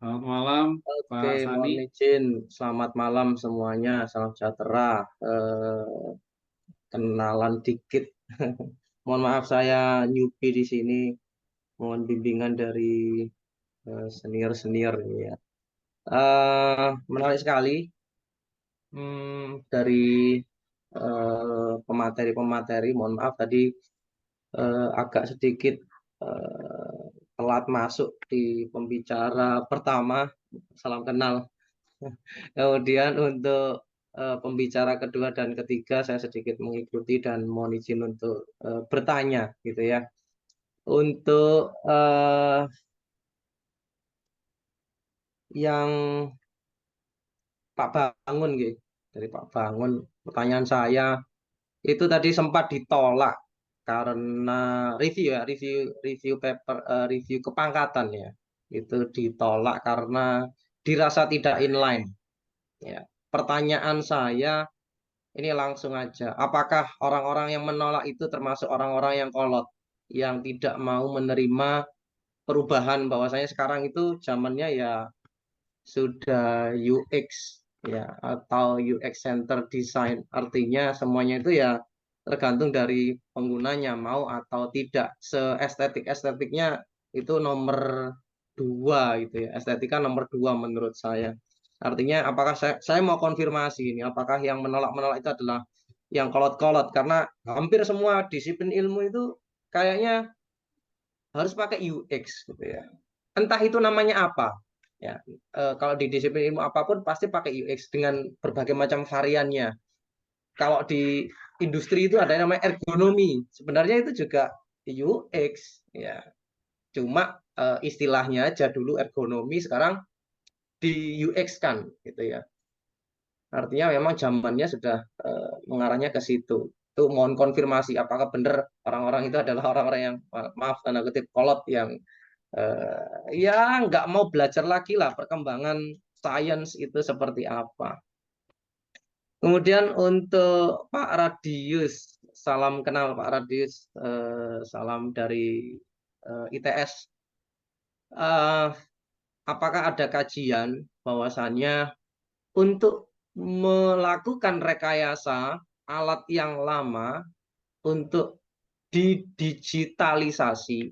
Selamat malam, Pak Oke, Sani. mohon izin. Selamat malam semuanya. Salam sejahtera. Kenalan dikit. Mohon maaf saya newbie di sini. Mohon bimbingan dari senior-senior ya. Menarik sekali dari pemateri-pemateri. Mohon maaf tadi agak sedikit telat masuk di pembicara pertama. Salam kenal. Kemudian untuk pembicara kedua dan ketiga saya sedikit mengikuti dan mohon izin untuk bertanya gitu ya. Untuk yang Pak Bangun gitu, dari Pak Bangun, pertanyaan saya itu tadi sempat ditolak karena review paper, review kepangkatan ya, itu ditolak karena dirasa tidak inline. Ya, pertanyaan saya ini langsung aja, apakah orang-orang yang menolak itu termasuk orang-orang yang kolot, yang tidak mau menerima perubahan bahwasanya sekarang itu zamannya ya sudah UX ya, atau UX Center Design, artinya semuanya itu ya tergantung dari penggunanya mau atau tidak. Seestetiknya itu nomor 2 gitu ya, estetika nomor 2 menurut saya. Artinya apakah saya mau konfirmasi ini, apakah yang menolak-menolak itu adalah yang kolot-kolot, karena hampir semua disiplin ilmu itu kayaknya harus pakai UX gitu ya. Entah itu namanya apa. Ya, kalau di disiplin ilmu apapun pasti pakai UX dengan berbagai macam variannya. Kalau di industri itu ada yang namanya ergonomi. Sebenarnya itu juga UX ya. Cuma istilahnya aja dulu ergonomi, sekarang di UX kan gitu ya. Artinya memang zamannya sudah mengarahnya ke situ. Itu mohon konfirmasi apakah benar orang-orang itu adalah orang-orang yang maaf tanda kutip kolot yang ya nggak mau belajar lagi lah perkembangan sains itu seperti apa. Kemudian untuk Pak Radius, salam kenal Pak Radius, salam dari ITS. Apakah ada kajian bahwasannya untuk melakukan rekayasa alat yang lama untuk didigitalisasi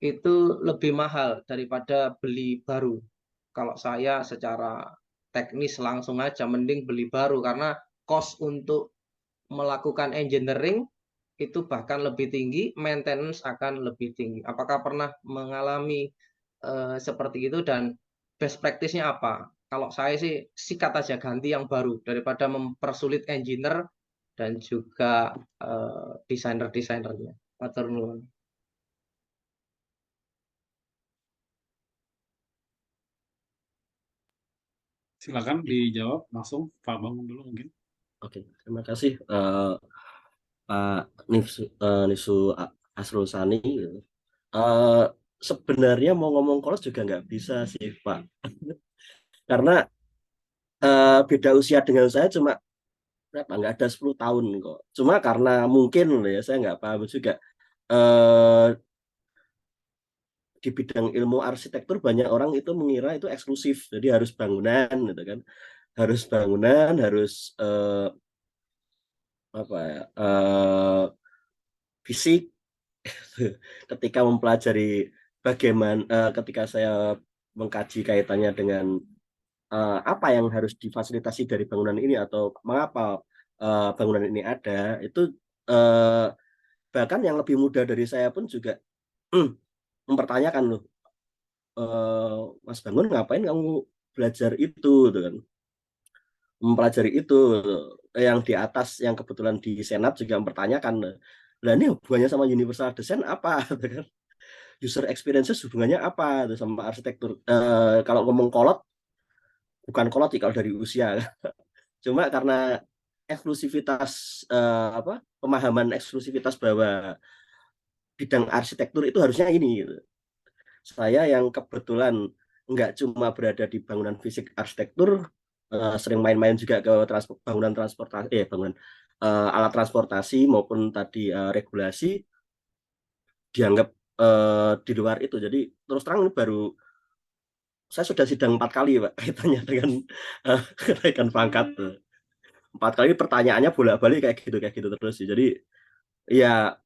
itu lebih mahal daripada beli baru? Kalau saya secara teknis langsung aja mending beli baru, karena cost untuk melakukan engineering itu bahkan lebih tinggi, maintenance akan lebih tinggi. Apakah pernah mengalami seperti itu, dan best practice-nya apa? Kalau saya sih sikat aja, ganti yang baru daripada mempersulit engineer dan juga desainer-desainernya. Matur nuwun. Silakan dijawab langsung Pak Bangun dulu mungkin. Oke, terima kasih Pak Nifsu Asrul Sani. Sebenarnya mau ngomong kolos juga nggak bisa sih Pak, karena beda usia dengan saya cuma berapa, nggak ada 10 tahun kok. Cuma karena mungkin ya saya nggak paham juga, di bidang ilmu arsitektur banyak orang itu mengira itu eksklusif, jadi harus bangunan gitu kan, harus bangunan, harus apa ya, fisik. Ketika mempelajari bagaimana, ketika saya mengkaji kaitannya dengan apa yang harus difasilitasi dari bangunan ini atau mengapa bangunan ini ada, itu bahkan yang lebih muda dari saya pun juga mempertanyakan, loh, Mas Bangun ngapain kamu belajar itu gitu kan, mempelajari itu. Yang di atas yang kebetulan di Senat juga mempertanyakan, lah ini hubungannya sama universal design apa gitu kan, user experiences hubungannya apa sama arsitektur. Kalau ngomong kolot, bukan kolot sih kalau dari usia, cuma karena eksklusivitas, pemahaman eksklusivitas bahwa bidang arsitektur itu harusnya ini gitu. Saya yang kebetulan nggak cuma berada di bangunan fisik arsitektur, sering main-main juga ke bangunan transportasi, alat transportasi maupun tadi regulasi, dianggap di luar itu. Jadi terus terang ini baru saya sudah sidang 4 kali Pak kaitannya dengan kenaikan pangkat. 4 kali pertanyaannya bolak-balik kayak gitu terus sih. Jadi ya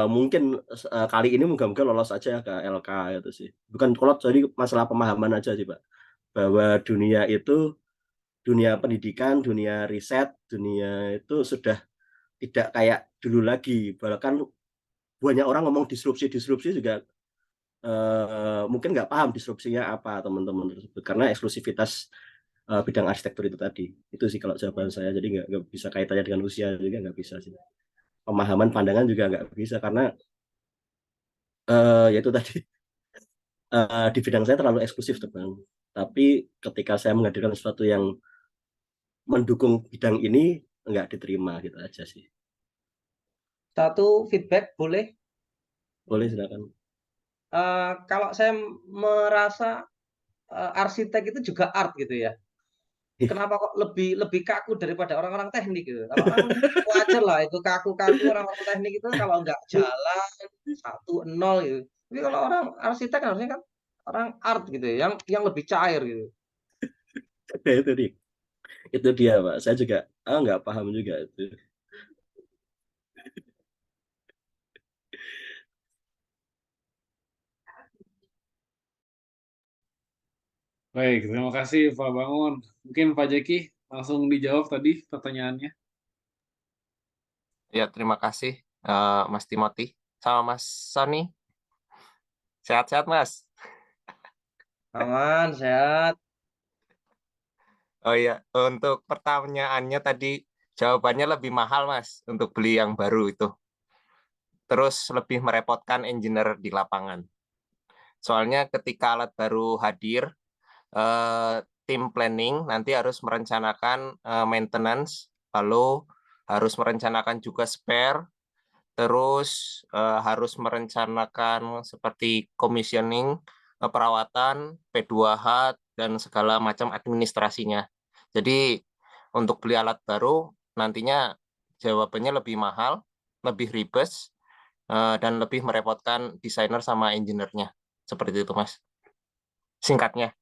mungkin kali ini moga-moga lolos aja ke LK itu sih. Bukan kolot, jadi masalah pemahaman aja sih Pak. Bahwa dunia itu, dunia pendidikan, dunia riset, dunia itu sudah tidak kayak dulu lagi. Bahkan banyak orang ngomong disrupsi juga mungkin nggak paham disrupsinya apa teman-teman tersebut, karena eksklusivitas bidang arsitektur itu tadi. Itu sih kalau jawaban saya. Jadi nggak bisa kaitannya dengan usia juga, nggak bisa sih. Pemahaman pandangan juga nggak bisa, karena yaitu tadi di bidang saya terlalu eksklusif teman. Tapi ketika saya menghadirkan sesuatu yang mendukung bidang ini, nggak diterima gitu aja sih. Satu feedback boleh? Boleh, silakan. Kalau saya merasa arsitek itu juga art gitu ya. Kenapa kok lebih kaku daripada orang-orang teknik gitu? Kalau orang wajar lah itu kaku-kaku, orang-orang teknik itu kalau nggak jalan 1-0 gitu. Tapi kalau orang arsitek harusnya kan orang art gitu ya, yang lebih cair gitu. Ya, itu dia Pak. Saya juga nggak paham juga itu. Baik, terima kasih Pak Bangun. Mungkin Pak Jeki langsung dijawab tadi pertanyaannya. Ya, terima kasih Mas Timothy sama Mas Sony. Sehat-sehat Mas. Aman, sehat. Oh iya, untuk pertanyaannya tadi jawabannya lebih mahal Mas untuk beli yang baru itu. Terus lebih merepotkan engineer di lapangan. Soalnya ketika alat baru hadir, tim planning nanti harus merencanakan maintenance, lalu harus merencanakan juga spare, terus harus merencanakan seperti commissioning, perawatan, P2H, dan segala macam administrasinya. Jadi untuk beli alat baru nantinya jawabannya lebih mahal, lebih ribet, dan lebih merepotkan desainer sama engineer-nya. Seperti itu, Mas. Singkatnya.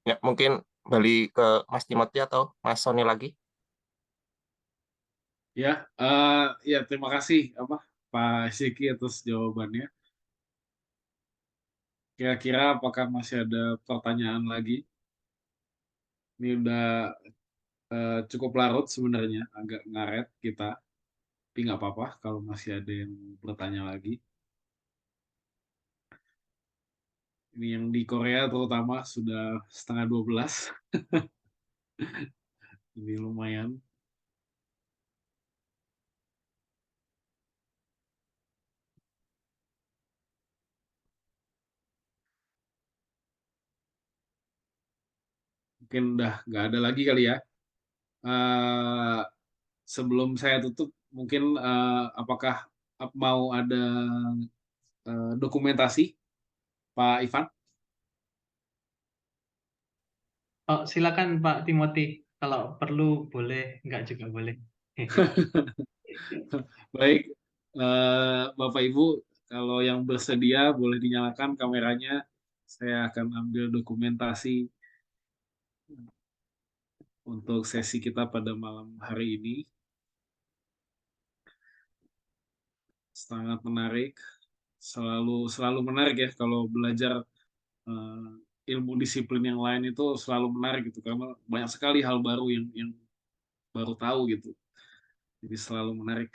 Ya, mungkin balik ke Mas Timothy atau Mas Sony lagi. Ya, ya terima kasih Pak Jeki atas jawabannya. Kira-kira apakah masih ada pertanyaan lagi? Ini udah cukup larut sebenarnya, agak ngaret kita. Tapi nggak apa-apa kalau masih ada yang bertanya lagi. Ini yang di Korea terutama sudah 11:30. Ini lumayan. Mungkin udah nggak ada lagi kali ya. Sebelum saya tutup, mungkin apakah mau ada dokumentasi, Pak Ivan? Oh, silakan Pak Timothy. Kalau perlu boleh, enggak juga boleh. Baik, Bapak Ibu, kalau yang bersedia boleh dinyalakan kameranya. Saya akan ambil dokumentasi untuk sesi kita pada malam hari ini. Sangat menarik, selalu menarik ya kalau belajar ilmu disiplin yang lain itu selalu menarik gitu karena banyak sekali hal baru yang baru tahu gitu. Jadi selalu menarik.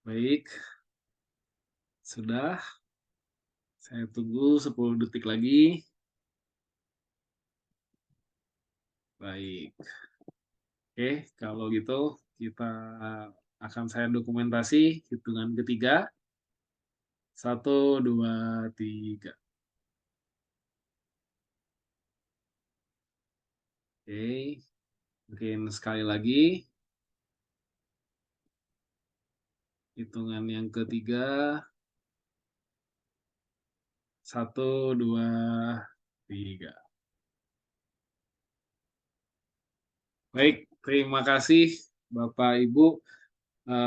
Baik, sudah. Saya tunggu 10 detik lagi. Baik. Oke, kalau gitu kita akan saya dokumentasi hitungan ketiga. 1, 2, 3. Oke, mungkin sekali lagi. Hitungan yang ketiga. 1, 2, 3. Baik, terima kasih Bapak Ibu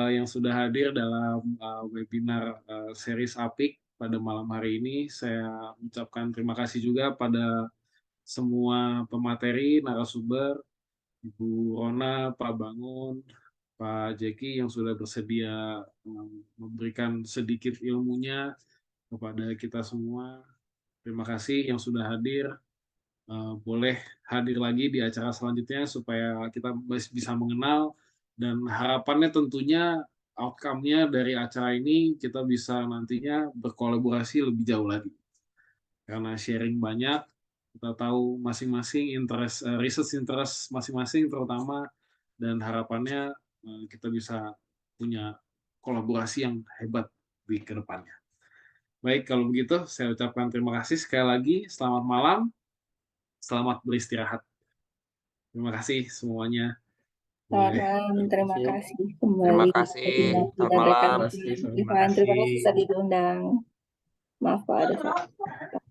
yang sudah hadir dalam webinar series Apik pada malam hari ini. Saya ucapkan terima kasih juga pada semua pemateri, narasumber, Ibu Rona, Pak Bangun, Pak Jeki yang sudah bersedia memberikan sedikit ilmunya kepada kita semua. Terima kasih yang sudah hadir. Boleh hadir lagi di acara selanjutnya supaya kita bisa mengenal dan harapannya tentunya outcome-nya dari acara ini kita bisa nantinya berkolaborasi lebih jauh lagi. Karena sharing banyak, kita tahu masing-masing research interest masing-masing terutama dan harapannya kita bisa punya kolaborasi yang hebat di kedepannya. Baik, kalau begitu saya ucapkan terima kasih sekali lagi. Selamat malam. Selamat beristirahat. Terima kasih semuanya. Selamat Boleh. malam, terima kasih. kasih Terima kembali kasih. Timothy Selamat dan rekan malam. Ivan. Terima kasih bisa diundang. Maaf Pak, ada salah.